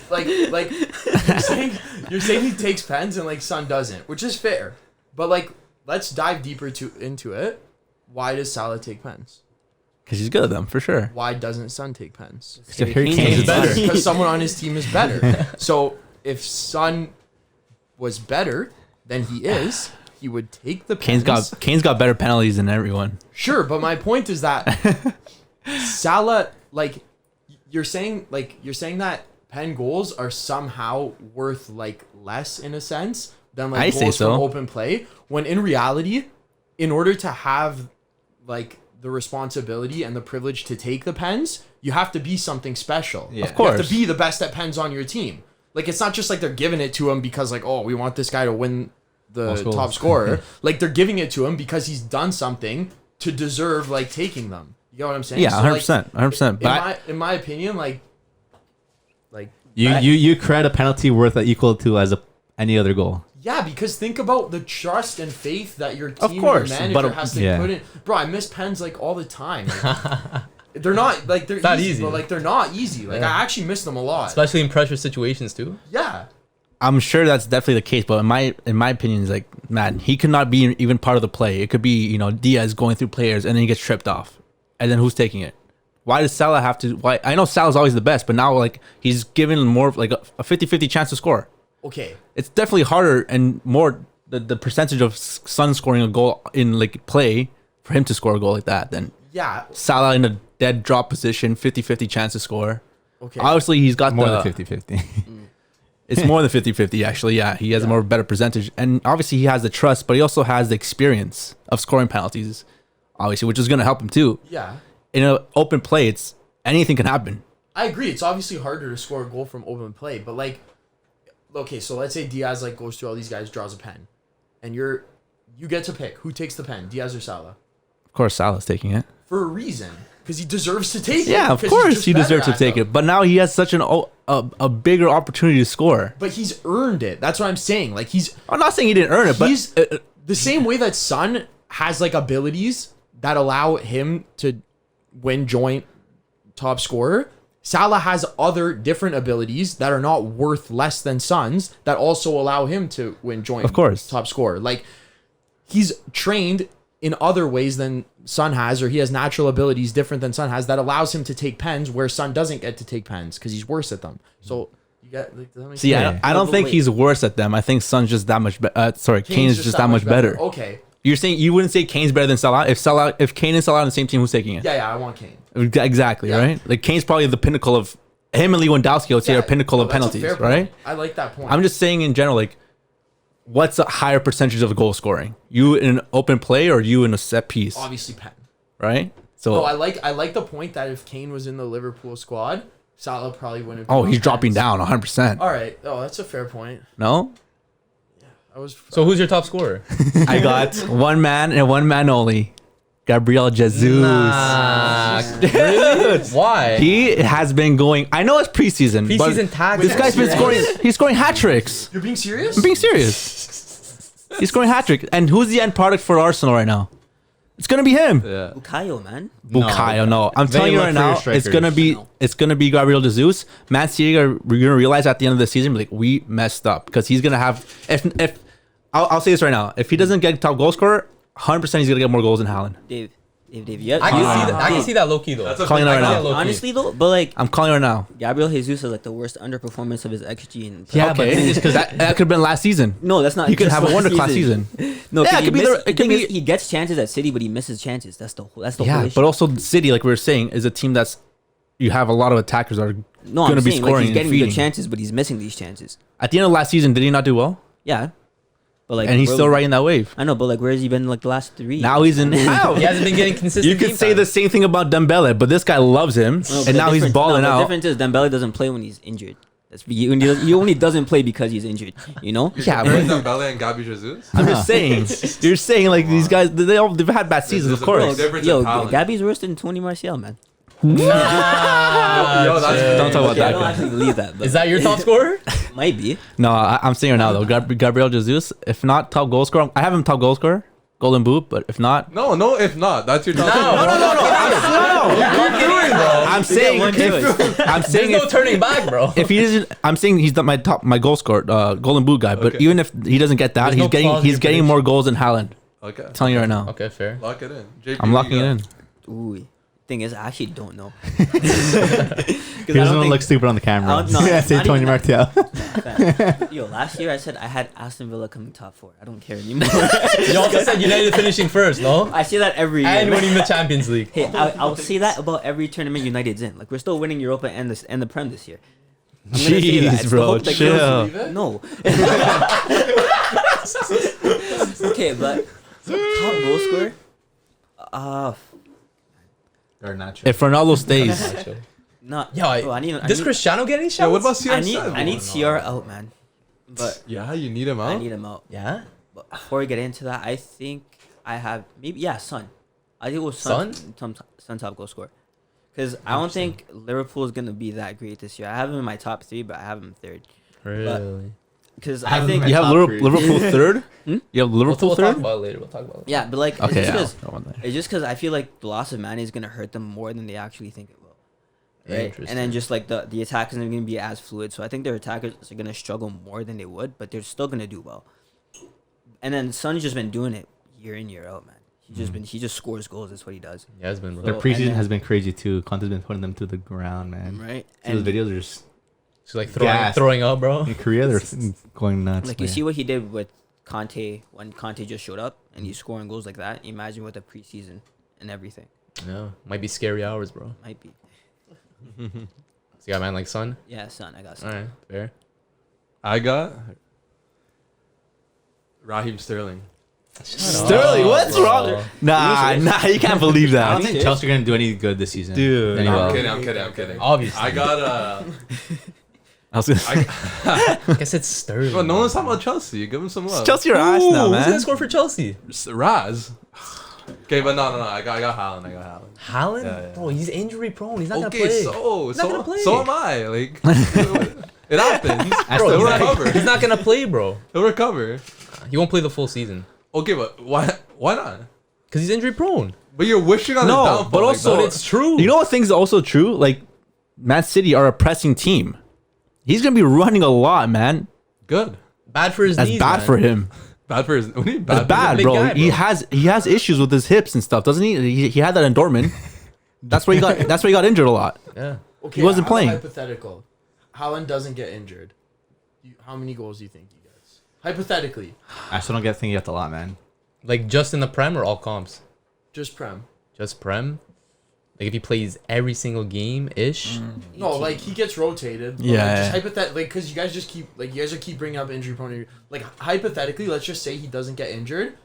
Like you're saying he takes pens and like Son doesn't, which is fair. But like let's dive deeper into it. Why does Salah take pens? Because he's good at them for sure. Why doesn't Son take pens? If Harry Kane's Kane is better. better. Because someone on his team is better. So if Son was better than he is, he would take the pens. Kane's got better penalties than everyone. Sure, but my point is that Salah, like you're saying that pen goals are somehow worth like less in a sense than like I say goals so. from open play. When in reality, in order to have like the responsibility and the privilege to take the pens, you have to be something special. Yeah. Of course. You have to be the best at pens on your team. Like it's not just like they're giving it to him because like, oh, we want this guy to win the Most goals. top scorer. Like they're giving it to him because he's done something to deserve like taking them. You know what I'm saying? Yeah, So, 100%. 100%. But in my opinion, like You credit a penalty worth equal to as any other goal. yeah, because think about the trust and faith that your Of team, course, your manager but, has to yeah. put in. Bro, I miss pens like all the time. Like, they're not like they're not easy, easy. but like they're not easy. Like Yeah. I actually miss them a lot. Especially in pressure situations too. Yeah. I'm sure that's definitely the case. But in my opinion, is like, man, he could not be even part of the play. It could be, Diaz going through players and then he gets tripped off. And then who's taking it? Why does Salah have to? Why? I know Salah's always the best, but now like he's given more of like a 50-50 chance to score. Okay. It's definitely harder and more the percentage of Son scoring a goal in like play for him to score a goal like that than Yeah. Salah in a dead drop position, 50-50 chance to score. Okay. Obviously, he's got More the than 50-50. It's more than 50-50 actually. Yeah, he has a more better percentage, and obviously he has the trust, but he also has the experience of scoring penalties, obviously, which is going to help him too. Yeah. In an open play, it's anything can happen. I agree. It's obviously harder to score a goal from open play, but like, okay, so let's say Diaz like goes through all these guys, draws a pen, and you get to pick who takes the pen, Diaz or Salah, Of course, Salah's taking it. for a reason, because he deserves to take it. Yeah, of because he's course just he better deserves to at take them. it, but now he has such a bigger opportunity to score. But he's earned it. That's what I'm saying. Like I'm not saying he didn't earn it, but he's the same way that Son has like abilities that allow him to win joint top scorer. Salah has other different abilities that are not worth less than Son's that also allow him to win joint Of course. top scorer. Like he's trained in other ways than Son has, or he has natural abilities different than Son has that allows him to take pens where Son doesn't get to take pens because he's worse at them. So you get like, does that make see, sense? I don't think Wait. he's worse at them. I think Son's just that much better. Kane's just that much better. Okay. You're saying you wouldn't say Kane's better than Salah? If Kane and Salah are on the same team, who's taking it? Yeah, I want Kane. Exactly, Yeah. right? Like Kane's probably the pinnacle of him and Lewandowski. I would say are pinnacle no, of that's a penalties, fair point. right? I like that point. I'm just saying in general, like, what's a higher percentage of goal scoring? You in an open play or you in a set piece, obviously pen. right? So, Oh, I like the point that if Kane was in the Liverpool squad, Salah probably wouldn't. oh, he's dropping down 100%. All right. Oh, that's a fair point. No, I was. So who's your top scorer? I got one man and one man only, Gabriel Jesus. Really? Why? He has been going. I know it's preseason, Preseason but tag. this guy's been scoring. He's scoring hat tricks. You're being serious? I'm being serious. He's scoring hat trick. And who's the end product for Arsenal right now? It's gonna be him. Yeah. Bukayo, man. Bukayo, no. I'm They telling you look right for your now, it's strikers. gonna be Gabriel Jesus. Man City are gonna realize at the end of the season, like, we messed up because he's gonna have. If I'll say this right now, if he doesn't get top goal scorer, 100% he's gonna get more goals than Haaland. Dave, Dave, yeah. I can see that low key though. That's a Calling big- it right I now. got low-key. Honestly though, but like I'm calling right now. Gabriel Jesus is like the worst underperformance of his XG in. Yeah, but it's because that could have been last season. No, that's not. He could just have a last wonder class season. No, Yeah, 'cause it could be the- the it could thing is, be- he gets chances at City, but he misses chances. That's the whole Yeah, issue. but also City, like we were saying, is a team that's you have a lot of attackers that are no, going I'm to be saying scoring like he's and getting feeding. good chances, but he's missing these chances. At the end of last season, did he not do well? Yeah, but like, And he's still riding that wave. I know, but like, where has he been like the last 3? Now he's in. He hasn't been getting consistent. You could game say time. the same thing about Dembele, but this guy loves him, No, but and the now he's difference- balling no, out. The difference is Dembele doesn't play when he's injured. He only doesn't play because he's injured. You know? Yeah, Comparing but Dembele and Gabi Jesus. I'm just saying. You're saying like these guys, they've had bad seasons, There's of a big course. difference Yo, in talent. Gabby's worse than Tony Martial, man. Yo, that's Don't talk about Okay, I that don't guy. actually believe that, but Is that your top scorer? might be. No, I'm saying right now though, Gabriel Jesus, if not top goal scorer, I have him top goal scorer, Golden Boot, but if not, No, if not, that's your top. I'm saying, one choice. I'm There's saying no if, turning back, bro. if he isn't, I'm saying he's not my goal scorer, Golden Boot guy. But Okay. even if he doesn't get that, There's no clause in he's your getting more goals than Haaland. Okay, I'm telling you right now, Okay, fair. lock it in. JP, I'm locking it in. Ooh. Thing is, I actually don't know. He doesn't want to look stupid on the camera. I don't- no, Yeah, it's say not Tony even Martial. Yo, last year I said I had Aston Villa coming top 4. I don't care anymore. You also said United finishing first, no? I say that every year. And winning the Champions League. Hey, I'll say that about every tournament United's in. Like we're still winning Europa and the Prem this year. I'm gonna say that. Jeez, It's the bro, hope that chill. kills me. No. Okay, but top goal scorer. Or not If Ronaldo stays, Not. Yo, bro, I need. Does Cristiano get any shots? Yeah, what about CR7? I need CR out, man. But Yeah, you need him I out. need him out. Yeah? But before we get into that, I think I have maybe Son. I think it was Son? Son top goal scorer. Because I don't think Liverpool is gonna be that great this year. I have him in my top 3, but I have him 3rd. Really? Because I have I him think in you my have top three. Liverpool third. Hmm? You have We'll Liverpool talk third. about it later. We'll talk about it. yeah, but like Okay, it's yeah. just because I feel like the loss of Mane is gonna hurt them more than they actually think it will. Right, Interesting. and then just like the attack isn't gonna be as fluid, so I think their attackers are gonna struggle more than they would, but they're still gonna do well. And then Son's just been doing it year in year out, man. He just scores goals. That's what he does. Yeah, it's been Their bro. So- preseason and has been crazy too. Conte's been putting them to the ground, man. Right, See those and videos are just She's like Gas. throwing up, bro. in Korea. They're going nuts. like you man. see what he did with Conte when Conte just showed up and he's scoring goals like that. Imagine with the preseason and everything. Yeah, might be scary hours, bro. Might be. So you got a man like Son. Yeah, Son. I got All Son. right, fair. I got Raheem Sterling. Sterling, what's bro. wrong? Nah, you can't believe I don't that, think Chelsea are gonna do any good this season, Dude. Anyway. I'm kidding. Obviously. I got I was gonna I guess it's Sterling. Well, no one's talking about Chelsea. Give him some love. Chelsea your ass now, Who's gonna man. score for Chelsea? Raz. Okay, but no. I got Haaland. Haaland? Yeah. Bro, he's injury prone. He's not gonna Okay, play. so He's not gonna play. am I. Like, it happens. Bro, He'll he's not, recover. he's not gonna play, bro. He'll recover. He won't play the full season Okay, but why not? because he's injury prone. But you're wishing on No, his downfall. but like also- that. But it's true. You know what thing's also true? Like, Man City are a pressing team. He's gonna be running a lot, man. good. bad for his That's knees. bad man. for him. Bad for his. What do you mean That's bad, big bro. guy, He bro. has issues with his hips and stuff, doesn't he? He had that in Dortmund. That's where he got injured a lot. Yeah. Okay, He wasn't I have a playing. Hypothetical. Haaland doesn't get injured. How many goals do you think he gets? Hypothetically, I still don't get thinking a lot, man. Like just in the Prem or all comps? just Prem. Just Prem. Like if he plays every single game ish. No, like he gets rotated. But Yeah, Like, yeah. just hypothetically, like, because you guys just keep bringing up injury prone. Like hypothetically, let's just say he doesn't get injured.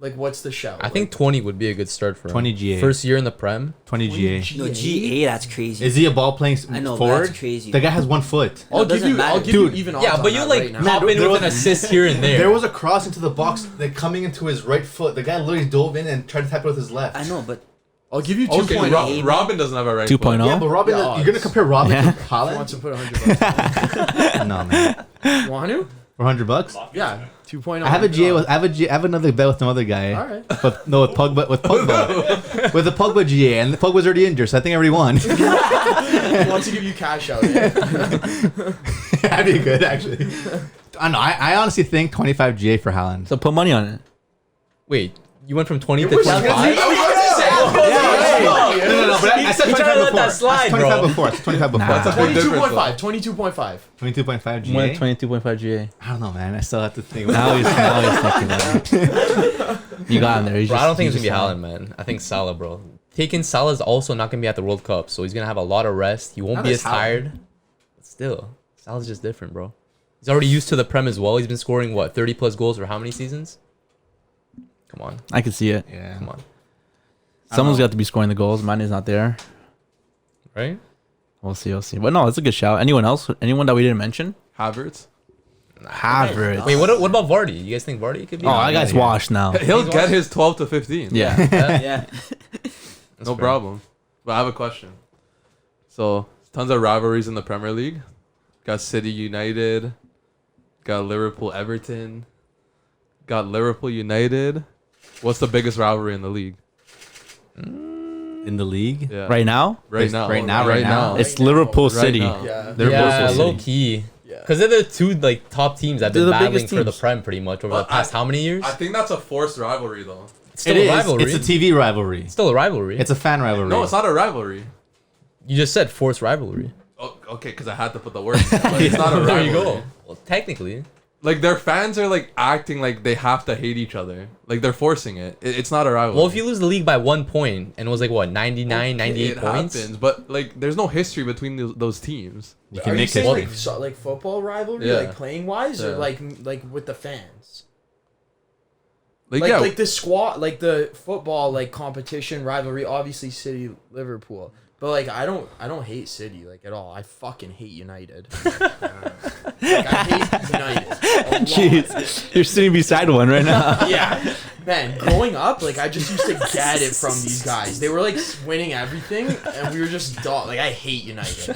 Like, what's the shout? I think 20 would be a good start for him. 20 GA. First year in the Prem. 20 GA. No, GA, that's crazy. Is he a ball playing I know, but forward? that's crazy. The guy has 1 foot. No, it doesn't matter. Dude, even Yeah, odds but on you that like right now. pop in there with was- an assist here and there. There was a cross into the box, like coming into his right foot. The guy literally dove in and tried to tap it with his left. I know, but I'll give you Okay, 2.0. Robin doesn't have a right 2.0? Yeah, but Robin, Yeah, you're gonna compare Robin Yeah. to If you want Haaland? to put $100. No, man. Want to? For $100? Yeah, 2.0. I have a GA with I have another bet with some other guy. All right. But no, with Pogba with the Pogba GA, and the Pogba's already injured, so I think I already won. He wants to give you cash out. Yeah. That'd be good, actually. I know. I honestly think 25 GA for Haaland. So put money on it. Wait, you went from 20 to We're 25? I was about to say, No, but I said He tried to 25 let before. that slide, I said 25 bro. before. I said 25 before. Nah. That's a big difference. 22.5. 22.5. 22.5 More than GA. 22.5 GA. I don't know, man. I still have to think. Now he's thinking about it. You got him there. He's Bro, I just- don't think it's he's gonna be just Haaland, man. I think Salah, bro. Taking Salah's also not gonna be at the World Cup, so he's gonna have a lot of rest. He won't Not be as as tired. But still, Salah's just different, bro. He's already used to the Prem as well. He's been scoring what 30 plus goals for how many seasons? Come on, I can see it. Yeah. come on, Someone's got to be scoring the goals. Mine is not there. right? We'll see. We'll see. But no, it's a good shout. Anyone else? Anyone that we didn't mention? Havertz. Havertz. Wait, what about Vardy? You guys think Vardy could be? Oh, that guy's washed now. He'll get his 12 to 15. Yeah. Yeah. No problem. But I have a question. So, tons of rivalries in the Premier League. Got City United. Got Liverpool Everton. Got Liverpool United. What's the biggest rivalry in the league? In the league. Yeah. Right now. Right now. It's Liverpool City. now. Yeah. Liverpool Yeah, City. low key. Yeah. Because they're the two like top teams that have They're been the battling biggest for the teams. Prem pretty much over Well, the past how many years? I think that's a forced rivalry, though. It's still It a is. rivalry. It's a TV rivalry. It's still a rivalry. It's a fan rivalry. No, it's not a rivalry. You just said forced rivalry. Oh, okay, because I had to put the word in there, but it's not a rivalry. There you go. Well, technically, Like, their fans are, like, acting like they have to hate each other. Like, they're forcing it. It's not a rivalry. well, if you lose the league by 1 point and it was like what 99, 98 it points. happens, but, like, there's no history between those teams. You Are can you make saying history. like football rivalry, Yeah. like playing wise, or Yeah. like with the fans? Like, Like yeah, like the squad, like the football like competition rivalry. Obviously, City Liverpool, but like I don't hate City like at all. I fucking hate United. Like, I hate United. A lot. Jeez, you're sitting beside one right now. Yeah, man. Growing up, like I just used to get it from these guys. They were like winning everything, and we were just dog. Like I hate United.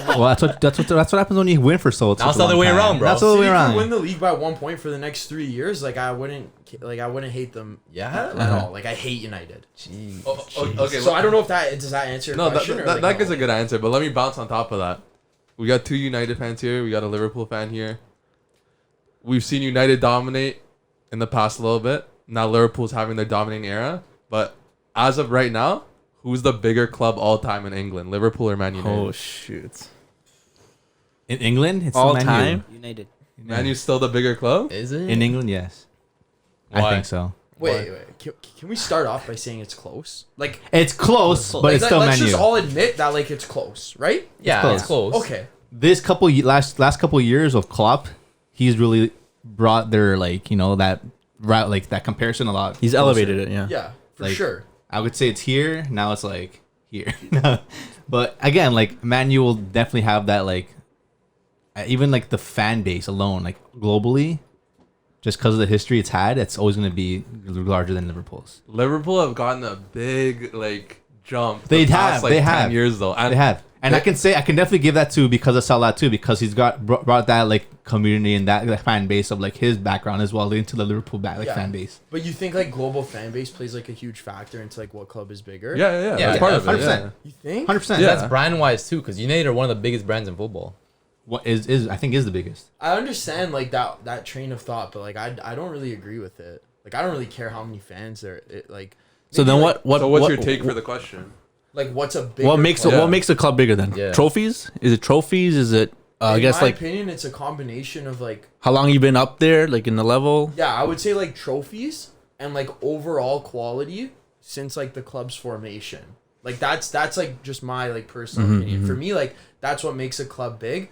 Well, that's what happens when you win for so. Now it's the other way around, bro. That's the other way City could win around. the league by 1 point for the next 3 years. Like I wouldn't hate them Yeah. at all. Like I hate United. okay. So I don't know if that does that answer your No, question. that is a good answer, but let me bounce on top of that. We got 2 United fans here. We got a Liverpool fan here. We've seen United dominate in the past a little bit. Now Liverpool's having their dominating era. But as of right now, who's the bigger club all time in England? Liverpool or Man United? Oh shoot! In England, it's All still Man U. time? United. Man U's still the bigger club? Is it? In England, yes. I Why? think so. Wait. Can we start off by saying it's close? Like, It's close, but like, it's still let's Man just U. all admit that like it's close, right? yeah, close. it's close. Okay. This last couple years of Klopp, he's really brought their that comparison a lot. He's closer. elevated it. Yeah. Yeah, for Like, sure. I would say it's here. Now it's like here. But again, like Man U will definitely have that even like the fan base alone, like globally, just because of the history it's had, it's always going to be larger than Liverpool's. Liverpool have gotten a big jump. They the past, have, they 10 have. years though. And They have, and I can definitely give that to because of Salah too, because he's brought that community and that fan base of his background as well into the Liverpool Yeah. fan base. But you think global fan base plays a huge factor into what club is bigger? Yeah. Yeah, That's part of it. 100%. Yeah. You think? 100%. Yeah. That's brand wise too, because United are one of the biggest brands in football. What is I think is the biggest. I understand that train of thought, but I don't really agree with it. Like I don't really care how many fans there. So then what? So what's your take for the question? Like what's a bigger What makes club? Yeah. what makes a club bigger then? Yeah. Trophies? Is it trophies? Is it? I In guess my opinion, it's a combination of how long you been up there, in the level. yeah, I would say trophies and overall quality since the club's formation. That's just my personal opinion. For me, that's what makes a club big.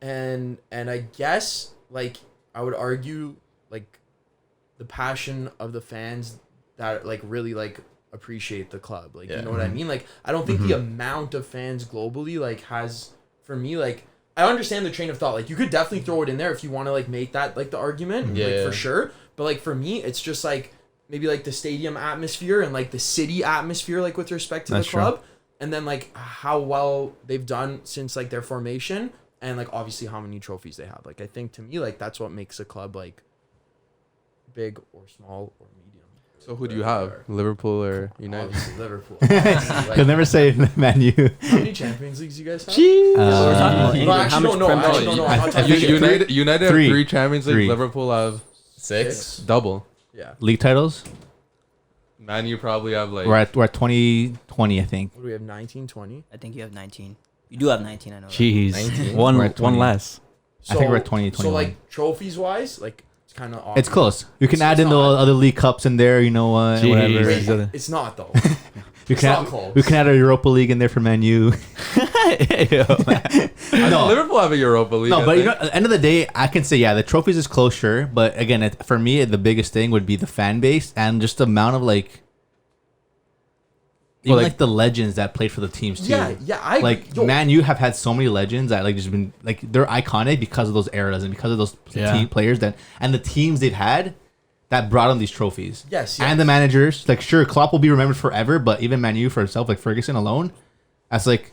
And I guess I would argue the passion of the fans that really appreciate the club. You know what I mean? I don't think the amount of fans globally has for me I understand the train of thought. You could definitely throw it in there if you want to make that the argument, for sure. But for me, it's just maybe the stadium atmosphere and the city atmosphere with respect to That's the true. club, and then how well they've done since their formation, and obviously how many trophies they have. I think to me that's what makes a club big or small or medium. So who do you have? Liverpool or United? Obviously Liverpool. You'll never say Man U. How many Champions Leagues you guys have? England. No, How actually, much no, Premier actually, League? no, I'm not talking United have Three. 3 Champions League. Three. Liverpool have 6. double. Yeah. League titles. Man, you probably have like. We're at 2020, I think. What do we have? 19, 20? I think you have 19. You do have 19, I know. That. Jeez, 19. one We're at 20. less. I think we're at 20, So 21. like trophies wise, like it's kind of. It's close. You can It's add in the not. other league cups in there. You know what? Jeez. Whatever. Wait. Wait, it's not though. You It's can not add, close. we can add a Europa League in there for Man U. No. Liverpool have a Europa League. No, I but you know, think. at the end of the day, I can say, yeah, the trophies is close, sure. But again, for me, the biggest thing would be the fan base and just the amount of like, even like the legends that played for the teams too. Yeah, I Like, yo, man, you have had so many legends that like just been like they're iconic because of those eras and because of those Yeah. team players that and the teams they've had that brought them these trophies. Yes, And the yes. managers, like sure, Klopp will be remembered forever, but even Man U for itself, like Ferguson alone, that's like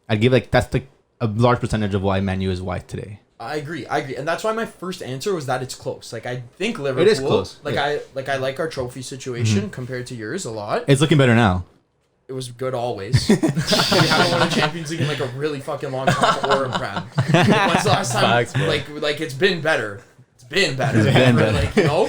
I'd give like that's like a large percentage of why Man U is why today. I agree, and that's why my first answer was that it's close. Like I think Liverpool. It is close, Like yeah. I like our trophy situation compared to yours a lot. It's looking better now. It was good always. We haven't won a Champions League in like a really fucking long time or a Prem. When's the last time? Facts, bro. Like it's been better. It's been better. It's been better. Like, you know?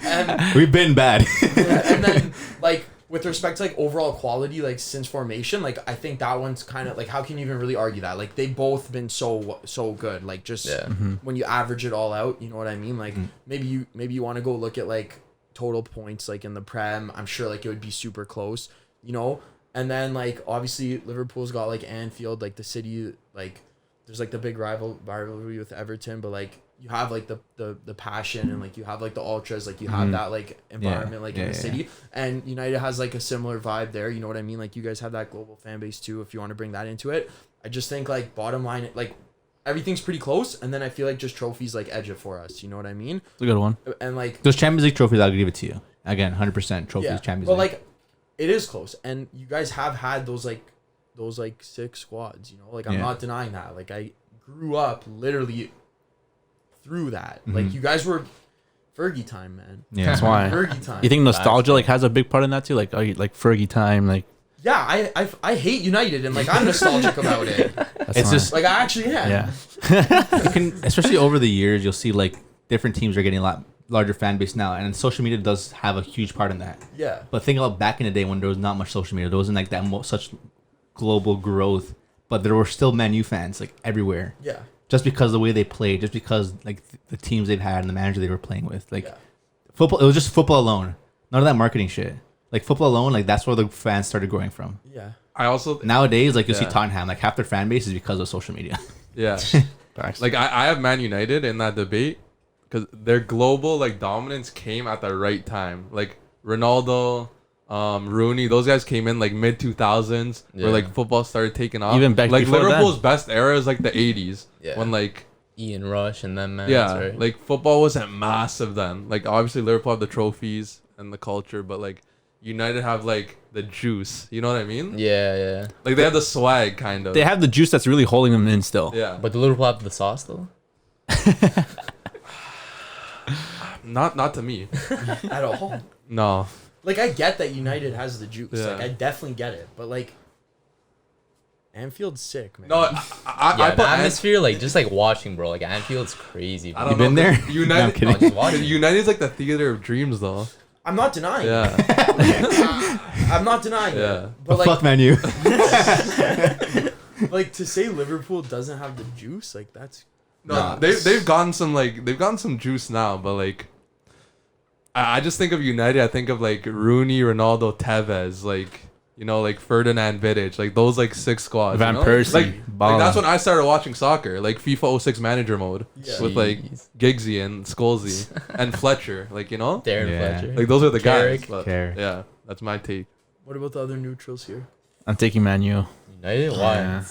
And We've been bad. and then like with respect to like overall quality, like since formation, like I think that one's kind of like how can you even really argue that? Like they both been so good. Like just Yeah. when you average it all out, you know what I mean? Like maybe you want to go look at like total points like in the Prem. I'm sure like it would be super close, you know? And then like obviously Liverpool's got like Anfield, like the city, like there's like the big rivalry with Everton, but like you have like the passion and like you have like the ultras, like you have that like environment like in the city. And United has like a similar vibe there, you know what I mean? Like you guys have that global fan base too, if you want to bring that into it. I just think like bottom line, like everything's pretty close, and then I feel like just trophies like edge it for us, you know what I mean? It's a good one. And like Those Champions League trophies, I'll give it to you. Again, 100% trophies, Champions but League. like it is close, and you guys have had those like 6 squads, you know, like I'm Yeah. not denying that. Like I grew up literally through that. Like you guys were Fergie time, man. Yeah. That's why. Fergie time. You think nostalgia like has a big part in that too? Like like Fergie time, like Yeah, I hate United, and like I'm nostalgic about it. that's It's fine. just- Like I actually am. yeah. You can, especially over the years, you'll see like different teams are getting a lot larger fan base now, and social media does have a huge part in that. Yeah. But think about back in the day when there was not much social media, there wasn't like that such global growth, but there were still Man U fans like everywhere, Yeah. just because of the way they played, just because like the teams they've had and the manager they were playing with, like Yeah. football. It was just football alone, none of that marketing shit. Like football alone, like that's where the fans started growing from. Yeah. I also Nowadays, like you'll see Yeah. Tottenham, like half their fan base is because of social media. yeah. Facts. Like I have Man United in that debate because their global like dominance came at the right time. Like Ronaldo, Rooney, those guys came in like mid 2000s where Yeah. like football started taking off. Even back like before Liverpool's best era is like the 80s Yeah. when like Ian Rush and then man. yeah, Right? like football wasn't massive then. Like obviously Liverpool have the trophies and the culture, but like United have like the juice. You know what I mean? yeah. Like they have the swag kind of. They have the juice that's really holding them in still. yeah, But do Liverpool have the sauce though? not to me. At all. No. Like I get that United has the juice. Yeah. Like I definitely get it. But like Anfield's sick, man. No, Yeah, I the put atmosphere, like just like watching, bro. Like Anfield's crazy. I Bro. don't You been know, there? 'cause No, I'm United, kidding. No, just watching. United's like the theater of dreams, though. I'm not denying it. Yeah, I'm not denying yeah. it. But Fuck like, Man U. like to say Liverpool doesn't have the juice, like that's No, Nah. they've gotten some juice now, but like, I just think of United. I think of like Rooney, Ronaldo, Tevez, like you know, like Ferdinand, Vidic, like those like 6 squads. Van you know? Persie, like Ballin. that's when I started watching soccer, like FIFA 06 manager mode Yeah. with like Jeez. Giggsy and Scholesy and Fletcher, like you know, Darren Yeah. Fletcher. like those are the guys. Carrick. But, Carrick. yeah, that's my take. what about the other neutrals here? I'm taking Man U. United? Why? Yeah.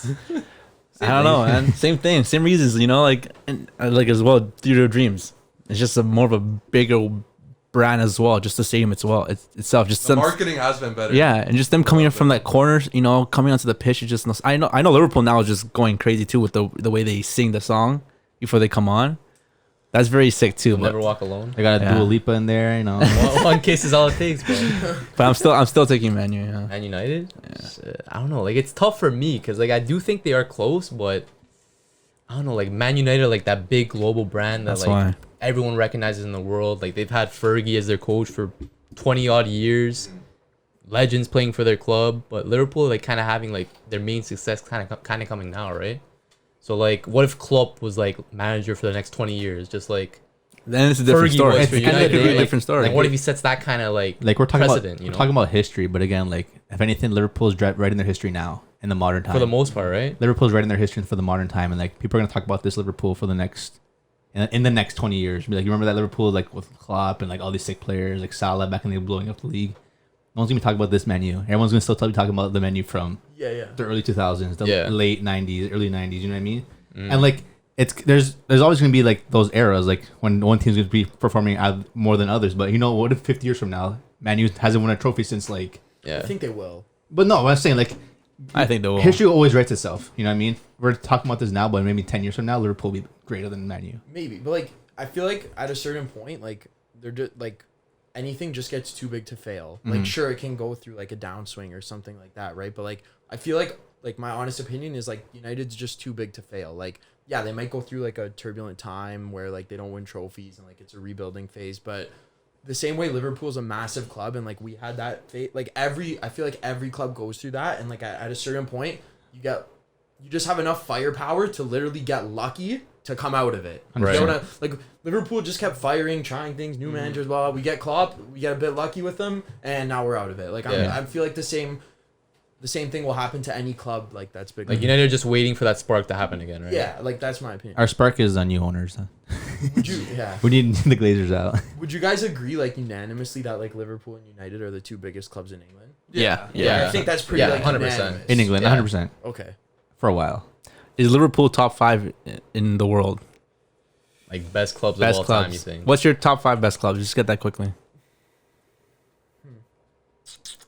I don't know, man. Same thing, same reasons, you know, like and like as well. Theater of Dreams. It's just a more of a bigger brand as well. Just the stadium itself. Just The them, marketing has been better. yeah, and just them coming in from that corner, you know, coming onto the pitch. It's just I know Liverpool now is just going crazy too with the way they sing the song before they come on. That's very sick too. You'll But, never walk alone. They got a Yeah. Dua Lipa in there, you know. One kiss is all it takes, bro. but I'm still taking Man U. Yeah. Man United? Shit, I don't know. Like it's tough for me because like I do think they are close, but I don't know. Like Man United, like that big global brand that That's like why. everyone recognizes in the world. Like they've had Fergie as their coach for 20 odd years. legends playing for their club, but Liverpool like kind of having like their main success kind of coming now, right? So like, what if Klopp was like manager for the next 20 years, just like Then it's a different Fergie story. was for It's United, a right? different story. Like, what if he sets that kind of like Like we're talking precedent, about, you know? we're talking about history, but again, like if anything, Liverpool's writing their history now in the modern time. for the most part, right? Liverpool's writing their history for the modern time, and like people are gonna talk about this Liverpool for the next in the next 20 years. Be like, you remember that Liverpool like with Klopp and like all these sick players like Salah back when they were blowing up the league. No one's gonna be talking about this menu. Everyone's gonna still be talking about the menu from Yeah. the early 2000s, the Yeah. late 90s, early 90s. You know what I mean? And like it's there's always gonna be like those eras, like when one team's gonna be performing more than others. But you know, what if 50 years from now, Man U hasn't won a trophy since like? Yeah. I think they will. But no, I'm saying like I think they will. history always writes itself. You know what I mean? We're talking about this now, but maybe 10 years from now, Liverpool will be greater than Man U. Maybe, but like I feel like at a certain point, like they're just like anything just gets too big to fail. Like sure, it can go through like a downswing or something like that, right? But like I feel like my honest opinion is like United's just too big to fail. Like yeah, they might go through like a turbulent time where like they don't win trophies and like it's a rebuilding phase, but the same way Liverpool's a massive club and like we had that phase, like I feel like every club goes through that, and like at a certain point you just have enough firepower to literally get lucky to come out of it. Right. You know what like Liverpool just kept firing, trying things, new managers. Well, we get Klopp, we get a bit lucky with them, and now we're out of it. Like Yeah. I feel like the same thing will happen to any club like that's big. Like United are just waiting for that spark to happen again, right? yeah, like that's my opinion. Our spark is on new owners. Huh? Would you yeah? We need the Glazers out. Would you guys agree like unanimously that like Liverpool and United are the two biggest clubs in England? Yeah. Yeah. I think that's pretty Yeah, like 100%. unanimous. In England, Yeah. 100% Okay. for a while. Is Liverpool top 5 in the world? Like best clubs Best of all clubs. time, you think? What's your top 5 best clubs? Just get that quickly.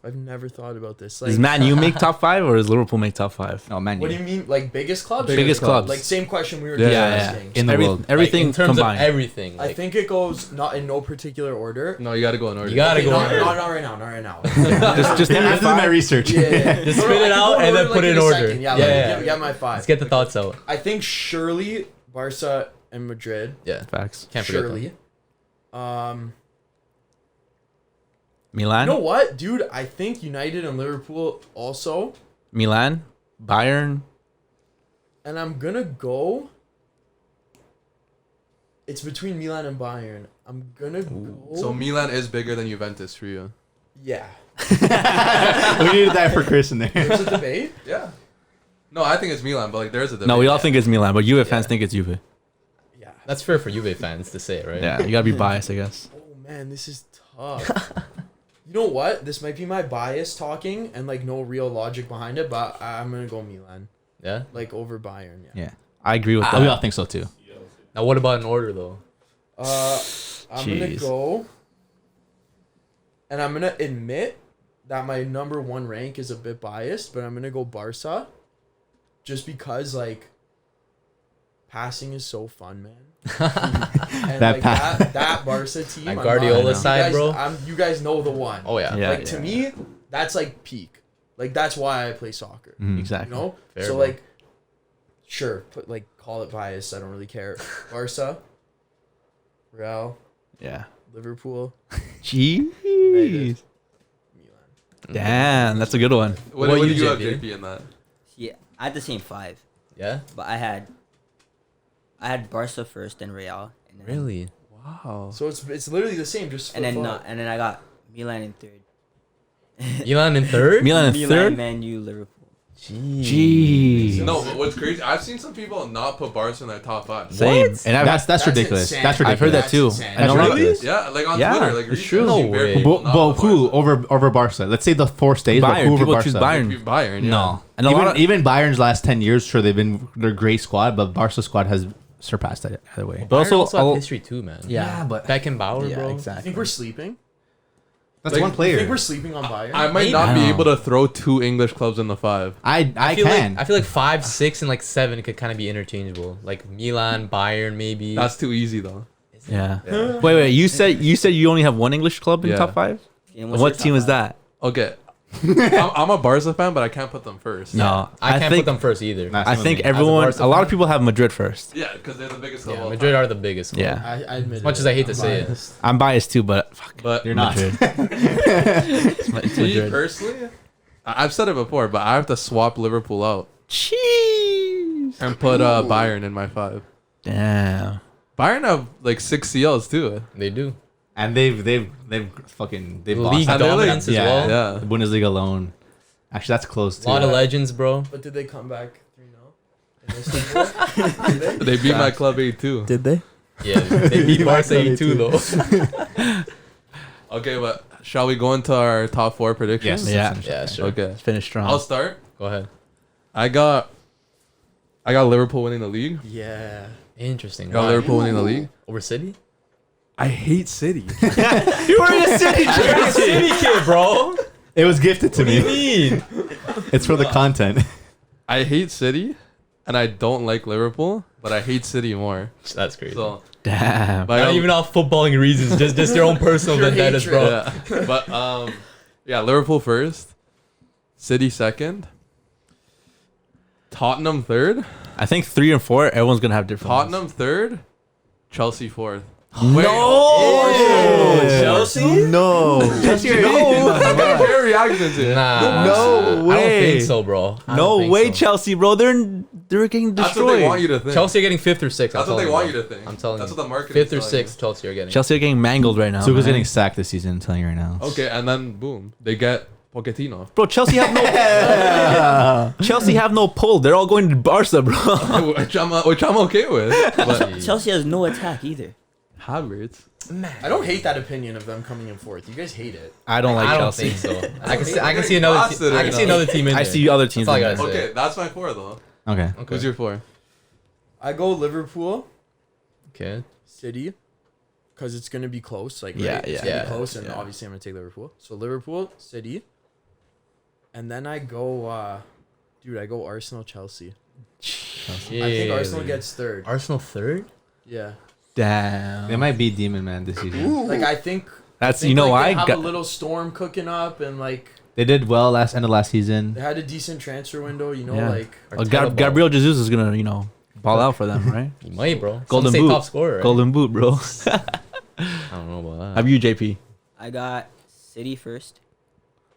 I've never thought about this. Does Man U make top 5 or does Liverpool make top 5? No, Man U. What do you mean, like biggest clubs? Biggest clubs. Like same question we were Yeah, just yeah. asking. In the world. Everything Like, in terms combined. of everything. I Like, think it goes not in no particular order. No, you gotta go in order. you gotta go. not, in order. not right now. Not right now. just name your After my 5. research. Yeah. Just No, spit I it can out go and then like, put it in a order. second. Yeah, Yeah. yeah, my 5. Let's get the thoughts out. I think surely Barca and Madrid. Yeah. Facts. Can't forget Surely. Milan? You know what, dude? I think United and Liverpool also. Milan? Bayern? And I'm gonna go. It's between Milan and Bayern. I'm gonna go. So Milan is bigger than Juventus for you. Yeah. We needed that for Chris in there. There's a debate. Yeah. No, I think it's Milan, but like there's a debate. No, we all think it's Milan, but Juve fans think it's Juve. Yeah. That's fair for Juve fans to say, right? Yeah, you gotta be biased, I guess. Oh man, this is tough. You know what? This might be my bias talking and like no real logic behind it, but I'm gonna go Milan, Yeah. like over Bayern. Yeah. Yeah. I agree with We all that. think so too. Now, what about in order though? I'm gonna Jeez. go, and I'm gonna admit that my number 1 rank is a bit biased, but I'm gonna go Barca, just because like passing is so fun, man. And That that Barca team, That I'm Guardiola not- you side, guys- bro. you guys know the one. Oh yeah. Yeah. Like to me, that's like peak. Like that's why I play soccer. Mhm. Exactly. You know? Fair, so bro. like sure, put like call it bias, I don't really care. Barca, Real, Yeah. Liverpool, Jeez. Milan. Damn, that's a good one. What What do you, you have, JP? JP, in that? Yeah, I had the same 5, Yeah. but I had Barca first, then Real, and then, Really? Wow. So it's literally the same, just and then flip-flop. and then I got Milan in 3rd. Milan in third. Milan in Milan, third? Man U, Liverpool. Jeez. No, but what's crazy? I've seen some people not put Barca in their top 5. Same. And That's ridiculous. insane. That's ridiculous. I've heard that That's too. insane. I don't That's like really? this. Yeah, like on Yeah, Twitter, like it's recently true. I've seen No very way. people But not put who Barca. over Barca? Let's say the 4 stays, but Bayern. who over People Barca? choose Bayern. Maybe Bayern, yeah. No, And a even, lot of- even Bayern's last 10 years, sure they're a great squad, but Barca's squad has surpassed that either way. But Bayern also, have history too, man. but Beckenbauer, bro. You think we're sleeping? that's Like, one You player. think we're sleeping on Bayern? I might Maybe. not be I don't able to throw 2 English clubs in the 5. I feel can. Like, I feel like 5, 6, and like 7 could kind of be interchangeable. Like Milan, Bayern, maybe. That's too easy though. yeah. Wait. You said you only have one English club in Yeah. top 5? And What team is that? Okay, I'm a Barca fan, but I can't put them first. No, I can't think, put them first either. Nah, I same think with me. everyone, Barca a lot of fan? people have Madrid first. Yeah, because they're the biggest of Yeah, all Madrid time. are the biggest. Club. Yeah, I admit As much as I hate to say it. biased. I'm biased too, but fuck, But You're not. Madrid. It's me Madrid. personally, I've said it before, but I have to swap Liverpool out Cheese. and put Bayern in my 5. Damn. Bayern have like 6 CLs too. They do. And they've League lost. And they're dominance as yeah, well. Yeah. The Bundesliga alone. Actually, that's close A too. lot of legends, bro. But did they come back 3-0? Did they? They beat my club 8-2. Did they? Yeah, they beat Barca too, though. Okay, but shall we go into our top 4 predictions? Yes. Yeah. Yeah, sure. Okay. Finish strong. I'll start. Go ahead. I got Liverpool winning the league. Yeah. Interesting. Got Why? Liverpool winning the league. Over City? I hate City. You were in a city. You're a City kid, bro. It was gifted to What do you me. mean? It's for the content. I hate City, and I don't like Liverpool, but I hate City more. That's crazy. So, Damn. but I Not got- even off footballing reasons, just their own personal Pure vendettas, hatred. bro. yeah. But yeah, Liverpool first, City second, Tottenham third, I think 3 and 4, everyone's gonna have different. ones. Tottenham third, Chelsea fourth. No. Chelsea? No. Chelsea, no. Fair reactions here. Nah. No I don't way. think so, bro. I don't No think way, so. Chelsea, bro. They're getting That's destroyed. what they want you to think. Chelsea are getting 5th or 6th. That's what they want you to think. I'm telling That's you. what the marketing 5th or is telling 6th, Chelsea are getting. Chelsea are getting mangled right now. Tuchel's man. getting sacked this season. I'm telling you right now. Okay, and then boom, they get Pochettino. Bro, Chelsea have no. Chelsea have no pull. They're all going to Barca, bro. which I'm okay with. But Chelsea has no attack either. Havertz. I don't hate that opinion of them coming in 4th. You guys hate it. I don't like I don't Chelsea. think so. I can see Getting another. blasted I right can see now. another team in there. I see other teams. That's all I in gotta there. say. Okay, that's my 4 though. Okay. Okay. Who's your 4? I go Liverpool, Okay. City, because it's gonna be close. Like Yeah, right? It's yeah, gonna yeah, be close, and yeah. obviously I'm gonna take Liverpool. So Liverpool, City, and then I go. Dude, I go Arsenal, Chelsea. I think Arsenal gets 3rd. Arsenal 3rd. Yeah. Damn. They might beat Demon Man this season. Like I think. That's think, you know like, why. they have Got- a little storm cooking up, and like They did well end of last season. they had a decent transfer window. You know, Yeah. like Gabriel Jesus is gonna ball out for them, right? He might, bro. Golden Some say boot. top scorer. Right? Golden boot, bro. I don't know about that. Have you, JP? I got City first.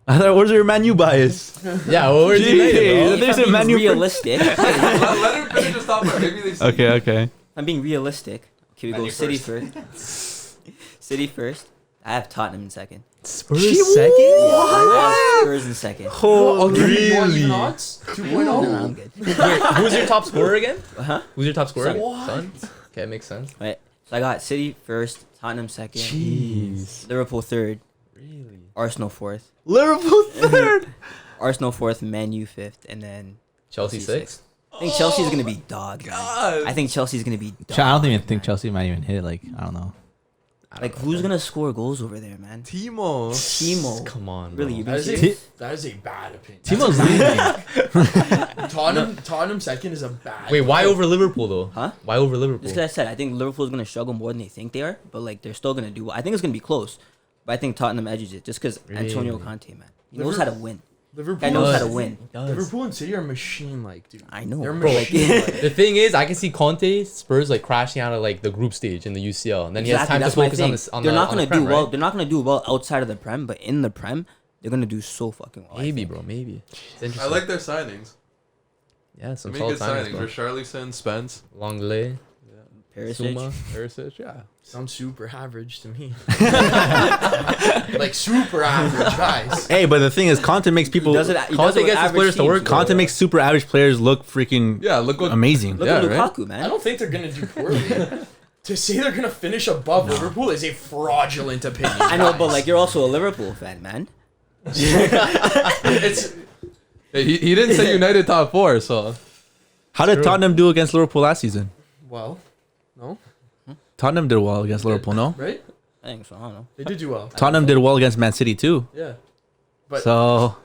I thought, where's your Man U bias? Yeah, well, where's Jeez. United, bro? There's If a I'm being Man U for- realistic. let him finish his top 4. Maybe they Okay. I'm being realistic. Okay, we Man go U City first. first. City first. I have Tottenham in second. Spurs 2nd? I have Spurs in second. okay, you want even odds? 2.0. No, I'm good. Wait, who's your top scorer again? Huh? Who's your top scorer? Son. Again? Son? Okay, makes sense. Right. So I got City first, Tottenham second, Jeez. Liverpool third, Really? Arsenal fourth, Liverpool third. Arsenal fourth, Man U fifth, and then Chelsea 6th? I think Chelsea's gonna be dog. Man. I think Chelsea's gonna be dog. I don't even think man. Chelsea might even hit. Like, I don't know. Like, who's gonna score goals over there, man? Timo. Timo. Come on, bro. Really, you That being is, serious? that is a bad opinion. Timo's leading. Tottenham second is a bad. Wait, why over Liverpool, though? Huh? Why over Liverpool? Just 'cause I said I think Liverpool's gonna struggle more than they think they are, but like they're still gonna do well. I think it's gonna be close, but I think Tottenham edges it just because Antonio Really? Conte, man, he knows how to win. Liverpool, Guy knows how to Does. win. Liverpool and City are machine-like, dude. I know, They're bro. machine-like. The thing is, I can see Conte Spurs like crashing out of like the group stage in the UCL, and then he has time to that's my focus on thing. this. On They're the, not on gonna the Prem, do well. right? They're not gonna do well outside of the Prem, but in the Prem, they're gonna do so fucking well. I Maybe, think. bro. Maybe. It's I interesting. like their signings. Yeah, some They solid make good signings, signings. bro. Richarlison, Spence, Longley, Perisic. Suma. Perisic. Yeah. Sounds super average to me. Like super average, guys. Hey, but the thing is, Conte makes people. He does it with gets his average players to teams, work. bro. Conte makes super average players look freaking Yeah. Look what. amazing. Look Yeah, at right? Lukaku, man. I don't think they're gonna do poorly. To say they're gonna finish above Liverpool is a fraudulent opinion. I know, but guys. like you're also a Liverpool fan, man. it's Hey, he didn't say United top 4, so How did True. Tottenham do against Liverpool last season? well, no, Tottenham did well against Liverpool, no? right? I think so. I don't know. They did do well. Tottenham did well against Man City too. Yeah, but So,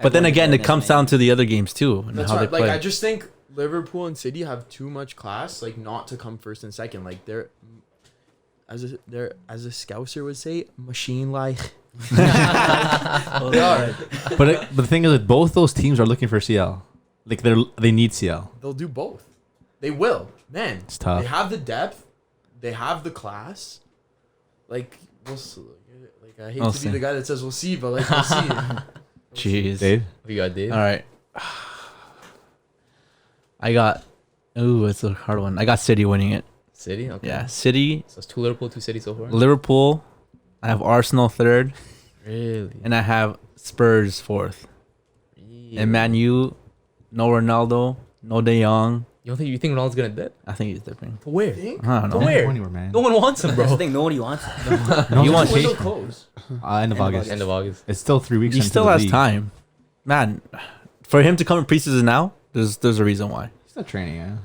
but then Everyone again, did it comes well down to the other games too and that's how they right. Like play. I just think Liverpool and City have too much class, like not to come first and second. Like they're as a Scouser would say, machine like. They are. But the thing is, that both those teams are looking for CL. Like they need CL. They'll do both. They will. Man, It's tough. they have the depth. They have the class. Like, we'll see. Like, I hate We'll to see. be the guy that says we'll see, but like, we'll see. Jeez. Dave. We got Dave. All right. I got. Ooh, it's a hard one. I got City winning it. City. Okay. Yeah, City, So it's 2 Liverpool, 2 City so far. Liverpool. I have Arsenal third, Really? and I have Spurs fourth. And Man U, no Ronaldo, no De Jong. You think Ronaldo's gonna dip? I think he's dipping. To where? I don't know. Where? Anywhere, man. No one wants him, That's the bro. thing. Nobody wants it. You want Window Tate? close. End of August. End of August. It's still 3 weeks. He into still the has league. time, man. For him to come in preseason now, there's a reason why. He's still training, yeah.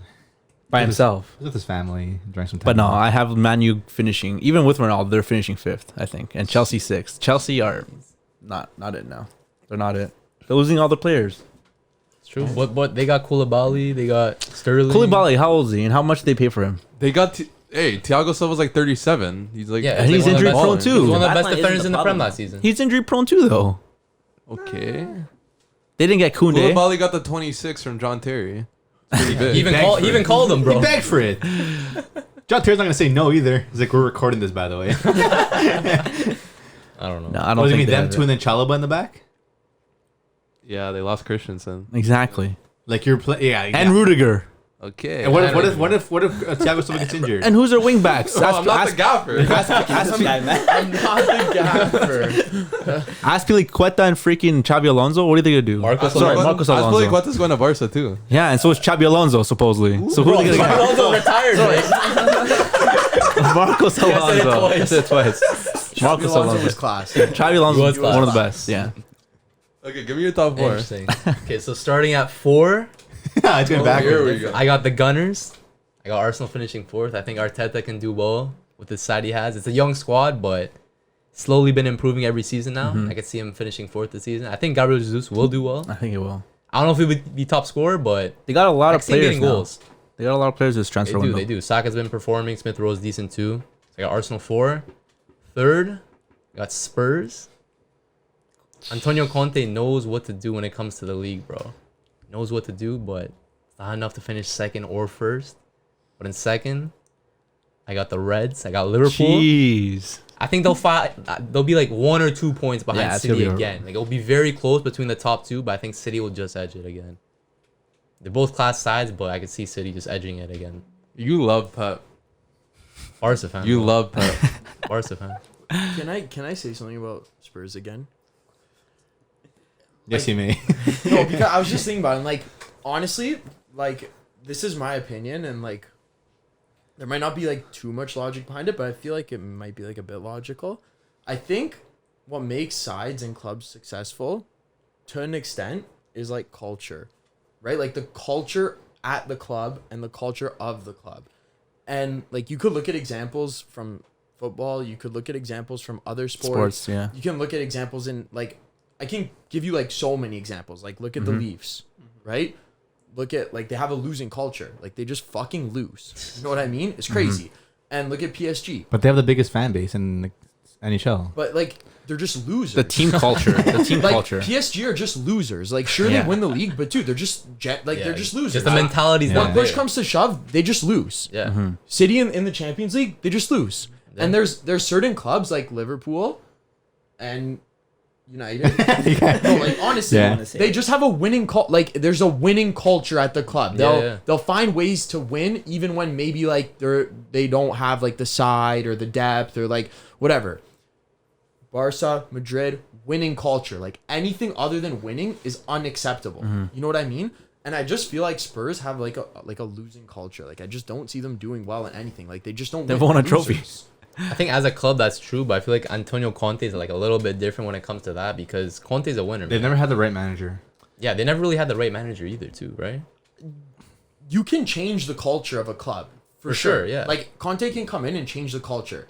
By With himself. He's with his family, enjoying some time. But no, off. I have Man U finishing. Even with Ronaldo, they're finishing fifth, I think, and Chelsea sixth. Chelsea are not it now. They're not it. They're losing all the players. It's true. But they got Koulibaly, they got Sterling. Koulibaly, how old is he, and how much did they pay for him? They got Thiago Silva's like 37. He's like, Yeah, And he's one of the injury best- prone He's too. one of the That best line isn't defenders the in the Prem problem. last season. He's injury prone too, though. okay. They didn't get Koundé. Koulibaly got the 26 from John Terry. It's pretty big. He even called him, bro. He begged for it. John Terry's not gonna say no either. He's like, we're recording this, by the way. I don't know. No, I Oh, don't you think mean they them have two it. and then Chalobah in the back? Yeah, they lost Christensen. Exactly. Like you're playing, yeah. And Rudiger. Okay. And what if Thiago Silva gets injured? And who's their wing backs? Oh, I'm not the gaffer. This guy, man. I'm not the gaffer. Aspilicueta and freaking Xabi Alonso. What are they gonna do? Marcos Sorry, Alonso. Marcos Alonso. Aspilicueta's going to Barca too. Yeah, and so is Xabi Alonso supposedly. So who are they gonna get? Alonso retired, right? Marcos said it Alonso. twice. I said it twice. Marcos Alonso was Alonso. class. Xabi Alonso He is was one of the class. best. Yeah. Okay, give me your top 4. Interesting. Okay, so starting at 4, It's going Here backwards. we go. I got the Gunners. I got Arsenal finishing 4th. I think Arteta can do well with the side he has. It's a young squad, but slowly been improving every season now. I can see him finishing 4th this season. I think Gabriel Jesus will do well. I think it will. I don't know if he would be top scorer, but They got a lot I of see him players getting now. goals. They got a lot of players this They transfer do, window. they do. Saka's been performing. Smith Rowe's decent too. So I got Arsenal 4. 3rd, I got Spurs. Antonio Conte knows what to do when it comes to the league, bro. Knows what to do, but it's not enough to finish 2nd or 1st. But in 2nd, I got the Reds. I got Liverpool. Jeez. I think they'll fight. They'll be like 1 or 2 points behind Yeah, it's gonna City be a- again. Like it'll be very close between the top 2, but I think City will just edge it again. They're both class sides, but I could see City just edging it again. You love Pep. Barca fan. You bro. love Pep. Barca fan. Can I say something about Spurs again? Yes, you may. No, because I was just thinking about it. And like, honestly, like, this is my opinion, and like, there might not be like too much logic behind it, but I feel like it might be like a bit logical. I think what makes sides and clubs successful, to an extent, is like culture, right? Like the culture at the club and the culture of the club, and like you could look at examples from football, you could look at examples from other sports. Yeah. You can look at examples in like, I can give you like so many examples. Like look at the Leafs, right? Look at like they have a losing culture. Like they just fucking lose. You know what I mean? It's crazy. And look at PSG. But they have the biggest fan base in the NHL. But like they're just losers. The team culture. The team like culture. PSG are just losers. Like sure Yeah. they win the league, but dude, they're just they're just losers. Just the mentality's Yeah. not When there. push comes to shove, they just lose. Yeah. City in the Champions League, they just lose. Yeah. And there's certain clubs like Liverpool and United. No, like honestly, Yeah. they just have a winning like there's a winning culture at the club. They'll find ways to win even when maybe like they don't have like the side or the depth or like whatever. Barca, Madrid, winning culture. Like anything other than winning is unacceptable. You know what I mean? And I just feel like Spurs have like a losing culture. Like I just don't see them doing well in anything. Like they just don't. They've win. won a They're trophy. losers. I think as a club that's true, but I feel like Antonio Conte is like a little bit different when it comes to that because Conte's a winner. They've man. never had the right manager. Yeah, they never really had the right manager either, too, right? You can change the culture of a club for For sure, yeah. Like Conte can come in and change the culture.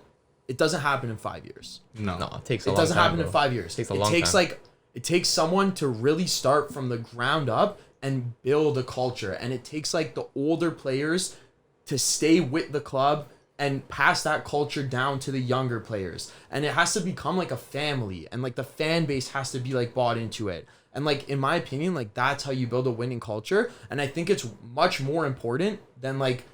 It doesn't happen in 5 years. No. No, it takes a It long doesn't time, happen bro. in 5 years. It takes a It long takes time. like it takes someone to really start from the ground up and build a culture, and it takes like the older players to stay with the club and pass that culture down to the younger players. And it has to become like a family, and like the fan base has to be like bought into it. And like, in my opinion, like that's how you build a winning culture. And I think it's much more important than like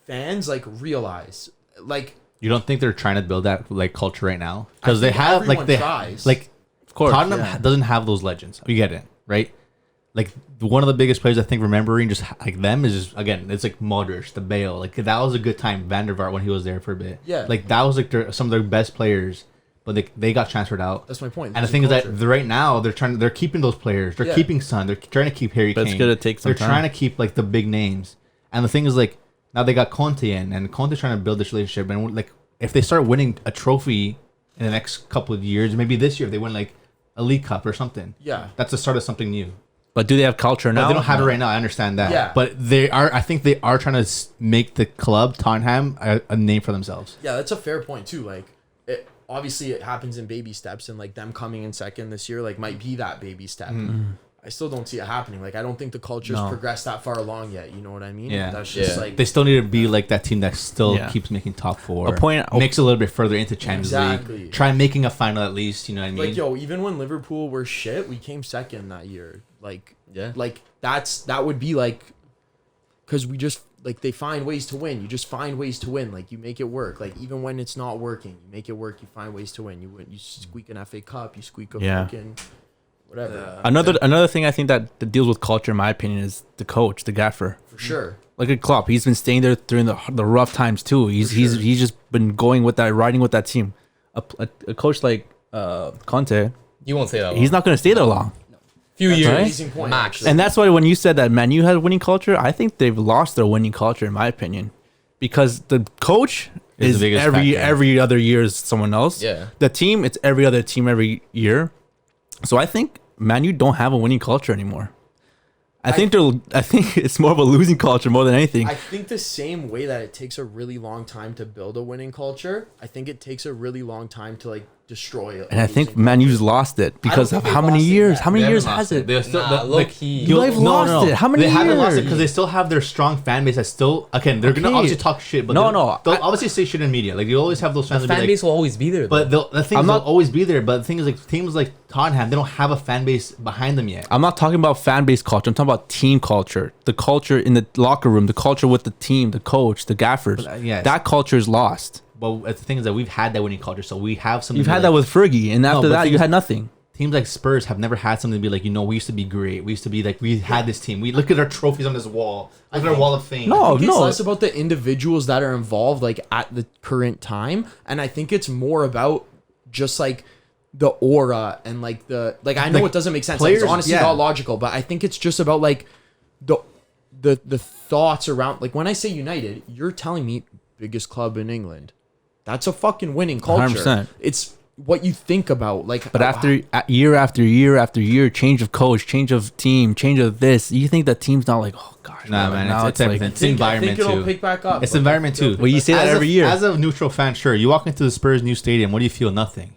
fans like realize. Like, You don't think they're trying to build that like culture right now? Because I they think have like everyone they tries. like Of course, Tottenham yeah. doesn't have those legends. You get it, right? Like one of the biggest players I think remembering just like them is just, again, it's like Modric, the Bale. Like that was a good time. Van der Vaart when he was there for a bit. Yeah. Like that was like some of their best players, but they got transferred out. that's my point. And the There's a thing is that culture. right now they're keeping those players. They're Yeah. keeping Son. They're trying to keep Harry But Kane. it's gonna take some They're trying time. to keep like the big names. And the thing is like now they got Conte in, and Conte's trying to build this relationship. And like if they start winning a trophy in the next couple of years, maybe this year if they win like a League Cup or something. Yeah. That's the start of something new. But do they have culture No, now? they don't have it No. right now. I understand that. Yeah. But they are. I think they are trying to make the club Tottenham a name for themselves. Yeah, that's a fair point too. Like, it obviously it happens in baby steps, and like them coming in second this year, like might be that baby step. I still don't see it happening. Like, I don't think the culture's No. progressed that far along yet. You know what I mean? Yeah. That's just Yeah. like They still need to be like that team that still Yeah. keeps making top four. A point- makes a little bit further into Champions Exactly. League. Try making a final at least. You know what I mean? like yo. Even when Liverpool were shit, we came second that year. Like, Yeah. like that would be like, because we just like they find ways to win. You just find ways to win. Like you make it work. Like even when it's not working, you make it work. You find ways to win. You win. You squeak an FA Cup. You squeak a Yeah. fucking whatever. Yeah. Another thing I think that deals with culture, in my opinion, is the coach, the gaffer. For sure. Like a Klopp, he's been staying there during the rough times too. He's just been going with that, riding with that team. A coach like Conte, You won't say that. he's not going to stay there long. Few That's an years. amazing point, max. actually. And that's why when you said that Man U had a winning culture, I think they've lost their winning culture, in my opinion, because the coach Is is the biggest every factor. other year is someone else. Yeah. The team, it's every other team every year. So I think Man U don't have a winning culture anymore. I think it's more of a losing culture more than anything. I think the same way that it takes a really long time to build a winning culture, I think it takes a really long time to like destroy it. And I think Man U's lost it because think of how they've many lost it years? yet. How many They years haven't has lost it? They're still, Nah, low-key. They've lost it. How many They haven't lost it years? because they still have their strong fan base. That still again they're gonna Okay. obviously talk shit, but No, they'll- no, they'll I- obviously say shit in media. Like you always have those fans. The that be fan like, base will always be there. but the thing I'm is, not- they'll always be there. But the thing is, like teams like Tottenham, they don't have a fan base behind them yet. I'm not talking about fan base culture. I'm talking about team culture. The culture in the locker room, the culture with the team, the coach, the gaffers. But, yes. That culture is lost. But the thing is that we've had that winning culture, so we have something. You've to be had that like- with Fergie, and after but that, you things- had nothing. Teams like Spurs have never had something to be like, we used to be great. We used to be like, we had this team. We look at our trophies on this wall. Look at our wall of fame. No, I think it's no. less about the individuals that are involved like at the current time, and I think it's more about just like the aura and like the like I know Like, it doesn't make sense. players- Like, it's honestly yeah. not logical, but I think it's just about like the thoughts around like when I say United, you're telling me biggest club in England. That's a fucking winning culture. 100%. It's what you think about like But year after year after year, change of coach, change of team, change of this, you think that team's not like, oh gosh, Nah, man, now it's everything. It's I environment think it'll too. pick back up. It's but environment it'll too. pick Well, you back say that As every a, year. As a neutral fan, sure. You walk into the Spurs new stadium. What do you feel? Nothing.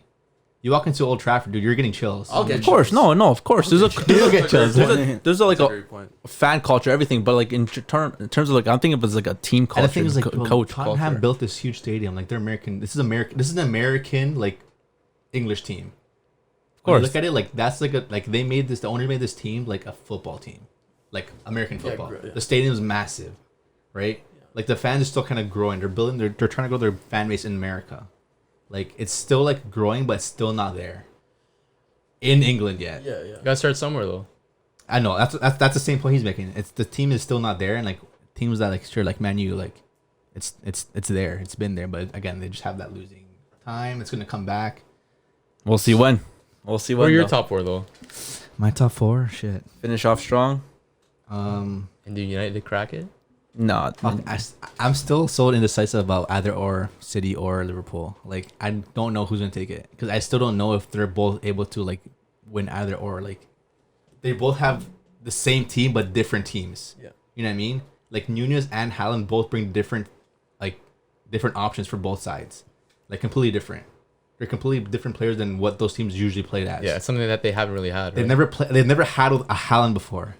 You walk into Old Trafford, dude. You're getting chills. I'll get Of course, no, of course. There's a get chills. there's a, like That's a a great point. fan culture, everything, but like in terms of like I'm thinking of it as like a team culture, And the thing is, like, coach Tottenham culture. built this huge stadium. Like they're American. This is American. This is an American like English team. Of course. look at it like that's like they made this. The owner made this team like a football team, like American football. yeah. The stadium is massive, right? Like the fans are still kind of growing. They're building. They're trying to grow their fan base in America. Like it's still like growing, but it's still not there in England yet. Yeah, yeah. You gotta start somewhere though. I know that's the same point he's making. It's the team is still not there, and like teams that like sure like Man U, like it's there. It's been there, but again they just have that losing time. It's gonna come back. We'll see when. We'll see What when. are your though. top four though? My top four, shit. Finish off strong. And do United crack it? No, Fuck, I'm still so indecisive about either or City or Liverpool. Like I don't know who's gonna take it because I still don't know if they're both able to like win either or. Like they both have the same team but different teams. Yeah. You know what I mean? Like Nunez and Haaland both bring different options for both sides. Like completely different. They're completely different players than what those teams usually played as. Yeah, it's something that they haven't really had. They've Right? They've never had a Haaland before.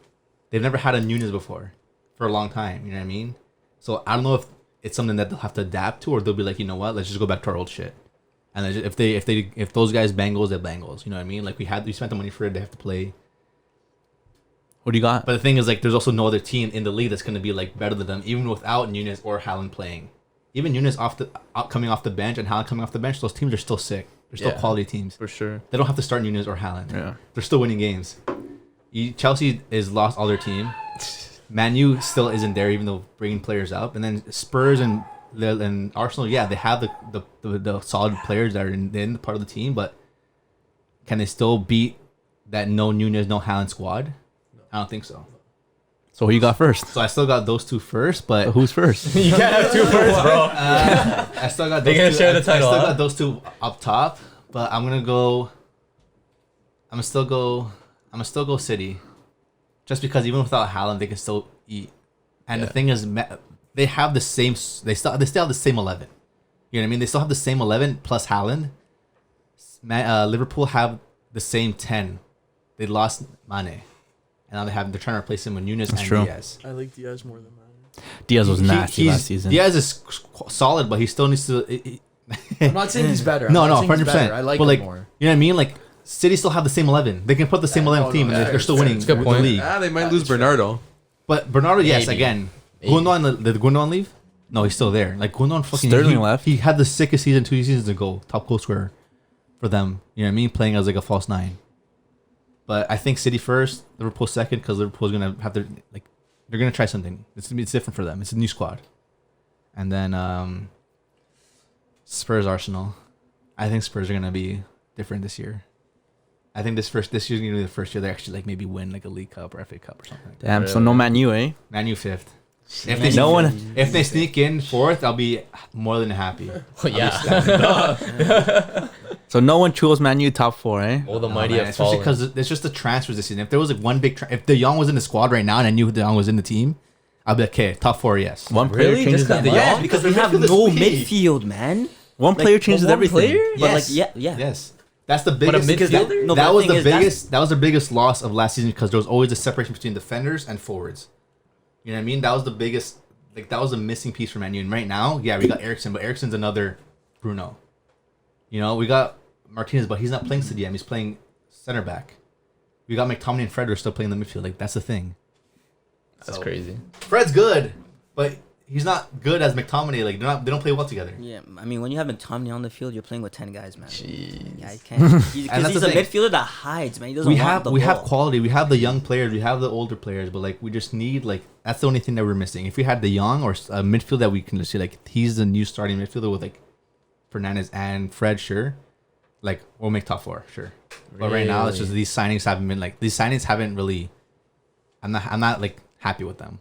They've never had a Nunez before for a long time. You know what I mean? So I don't know it's something that they'll have to adapt to, or they'll be like, you know what, let's just go back to our old shit. And if those guys Bengals, they're Bengals. You know what I mean? Like we spent the money for it. They have to play. What do you got? But the thing is, like, there's also no other team in the league that's going to be like better than them, even without NUNEZ or Haaland playing. Even NUNEZ coming off the bench and Haaland coming off the bench, those teams are still sick. They're still quality teams. For sure. They don't have to start NUNEZ or Haaland. Yeah. They're still winning games. Chelsea has lost all their team. Man U still isn't there, even though bringing players up. And then Spurs and Arsenal, yeah, they have the solid players that are in the part of the team, but can they still beat that no NUNEZ, no Haaland squad? I don't think so. So who you got first? So I still got those two first, but Who's first? You can't have two first, bro. I still got They're those gonna two. share the title, I still huh? got those two up top, but I'm gonna still go City, just because even without Haaland, they can still eat. And the thing is, they have the same. They still have the same 11. You know what I mean? They still have the same 11 plus Haaland. Liverpool have the same 10. They lost Mane, and now they're trying to replace him with NUNEZ and true. Diaz. I like Diaz more than mine. Diaz was nasty last season. Diaz is solid, but he still needs to. I'm not saying he's better. No, 100%. I like but him more. You know what I mean? Like City still have the same 11. They can put the same 11 team, and they're still winning That's a good the point. league. They might lose Bernardo. But Bernardo, yes, Maybe. again. Gundogan, did Gundogan leave? No, he's still there. Like Gundogan fucking Sterling left. He had the sickest season 2 seasons ago, top goal scorer for them. You know what I mean? Playing as like a false 9. But I think City first, Liverpool second, because Liverpool's gonna have their they're gonna try something. It's different for them. It's a new squad. And then Spurs Arsenal. I think Spurs are gonna be different this year. I think this year's gonna be the first year they actually like maybe win like a League Cup or FA Cup or something like that. Damn, so no Man U, eh? Man U 5th. If they sneak in 4th, I'll be more than happy. Yeah. So no one chose Man U top 4, eh? All the Oh, mighty man, have especially fallen. because it's just the transfers this season. If there was like one big, if De Jong was in the squad right now and I knew De Jong was in the team, I'd be like, okay, top 4, yes. One player Really? changes Just 'cause that De much? Jong? because the we have midfield is no weak. midfield, man. One Like, player but changes one everything. player? But Yes. like, yeah. Yes, that's the a biggest. midfielder? No, but that the was thing the is, that's- biggest. That was the biggest loss of last season because there was always a separation between defenders and forwards. You know what I mean? That was the biggest. Like that was the missing piece for Man U. And right now, yeah, we got Eriksen, but Eriksen's another Bruno. You know, we got Martinez, but he's not playing CDM. He's playing center back. We got McTominay and Fred are still playing in the midfield. Like that's the thing. That's So, crazy. Fred's good, but he's not good as McTominay. Like they don't play well together. Yeah, I mean, when you have McTominay on the field, you're playing with 10 guys, man. Jeez. Yeah, you can't. Because that's he's the a thing. midfielder that hides, man. He doesn't We want have the we ball. have quality. We have the young players. We have the older players. But like we just need like that's the only thing that we're missing. If we had the young or a midfield that we can just see like he's the new starting midfielder with like Fernandes and Fred, sure. Like we'll make top 4, sure. But right now it's just these signings haven't really. I'm not like happy with them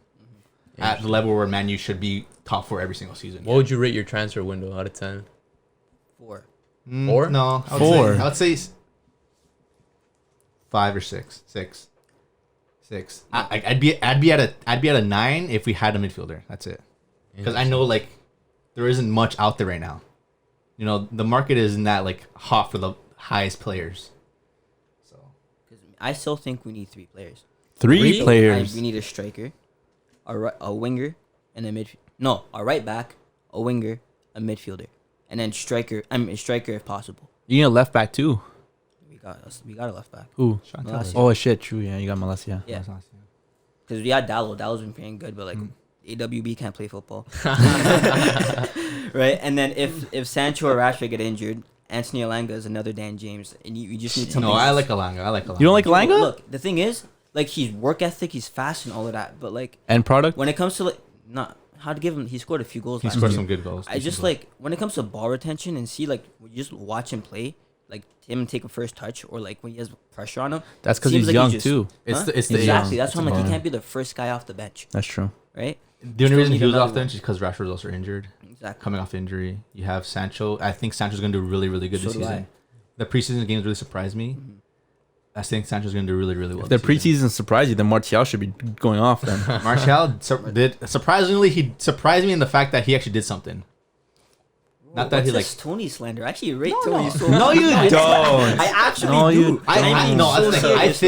at the level where Man U should be top 4 every single season. What would you rate your transfer window out of 10? 4. 4? No, I would 4. Say, I would say 5 or 6. 6. I'd be at a 9 if we had a midfielder. That's it. Because I know like there isn't much out there right now. You know the market isn't that like hot for the highest players. So I still think we need 3 players. Three players. We need a striker, a winger, and a midfield. No, a right back, a winger, a midfielder, and then striker. I mean, a striker if possible. You need a left back too. We got a left back. Who? Malacia. Oh shit, true. Yeah, you got Malacia. Yeah, because we had Dallo. Dallo's been playing good, but like AWB can't play football. Right, and then if Sancho or Rashford get injured, Anthony Alanga is another Dan James, and you just need something. no, I like Alanga. You don't like Langa? Look, the thing is, like, he's work ethic, he's fast and all of that, but like End product. when it comes to like not how to give him, he scored a few goals. He last scored year. some good goals. I just like when it comes to ball retention and see like when you just watch him play, like him take a first touch or like when he has pressure on him. That's because seems he's like he young just- too. It's Huh? the He's Exactly. young. That's why I'm like It's he a can't be the first guy off the bench, That's true. right? the only Still reason need he was another off the one. bench is because Rashford was also injured, Exactly. coming off injury. You have Sancho. I think Sancho's going to do really, really good So this do season. The preseason games really surprised me. I think Sancho's going to do really, really well. If the this season. preseason surprised you, then Martial should be going off then. Martial did surprisingly. He surprised me in the fact that he actually did something. Not that What's he like. this Tony slander? I actually rate Tony no. so No, much. you don't. I actually No, do. you I I'm no. so I serious,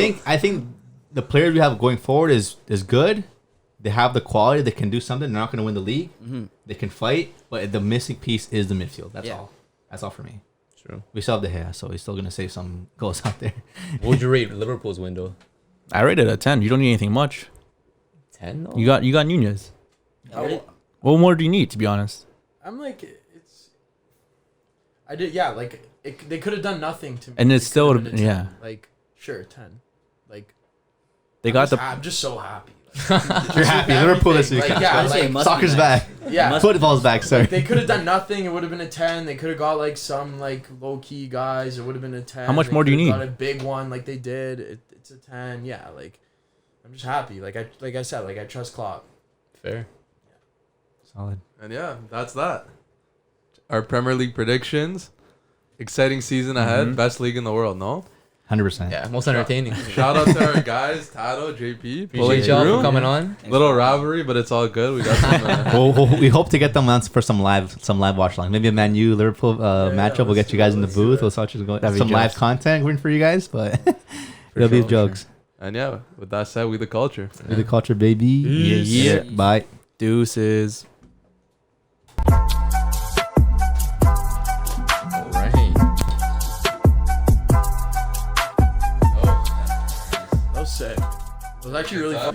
think the players we have going forward is good, they have the quality. They can do something. They're not going to win the league. Mm-hmm. They can fight, but the missing piece is the midfield. That's Yeah. all. That's all for me. True. We still have the hair, so he's still going to save some goals out there. What would you rate Liverpool's window? I rated it a 10. You don't need anything much. 10? You got NUNEZ. Yeah, What more do you need, to be honest? I'm like, it's. I did, yeah. Like they could have done nothing to me. And it's It still could've been a 10. yeah. Like sure, 10. Like They got the I'm just so happy. You're happy. Liverpool this Like, weekend. yeah, I'd say it must Soccer's be back. yeah. Football's back, sorry. Like, they could have done nothing. It would have been a 10. They could have got like some like low key guys. It would have been a 10. How much They more do you could've need? Got a big one like they did. It's a 10. Yeah, like I'm just happy. Like I said, like I trust Klopp. Fair. Solid. And yeah, that's that. Our Premier League predictions. Exciting season ahead. Best league in the world, no? 100%. Yeah, most entertaining. Shout out to our guys, Tato, JP. pulling Appreciate y'all through. for coming on. Little rivalry, but it's all good. We got some. We hope to get them on for some live watch along. Maybe a Man U Liverpool matchup. We'll let's get you guys in the let's do booth. that. We'll start just going That'd be some live jokes. content waiting for you guys, but it'll be sure, jokes. And yeah, with that said, we the culture. Be the culture, baby. Yeah. Bye. Deuces. All right. That was sick. It was actually really fun.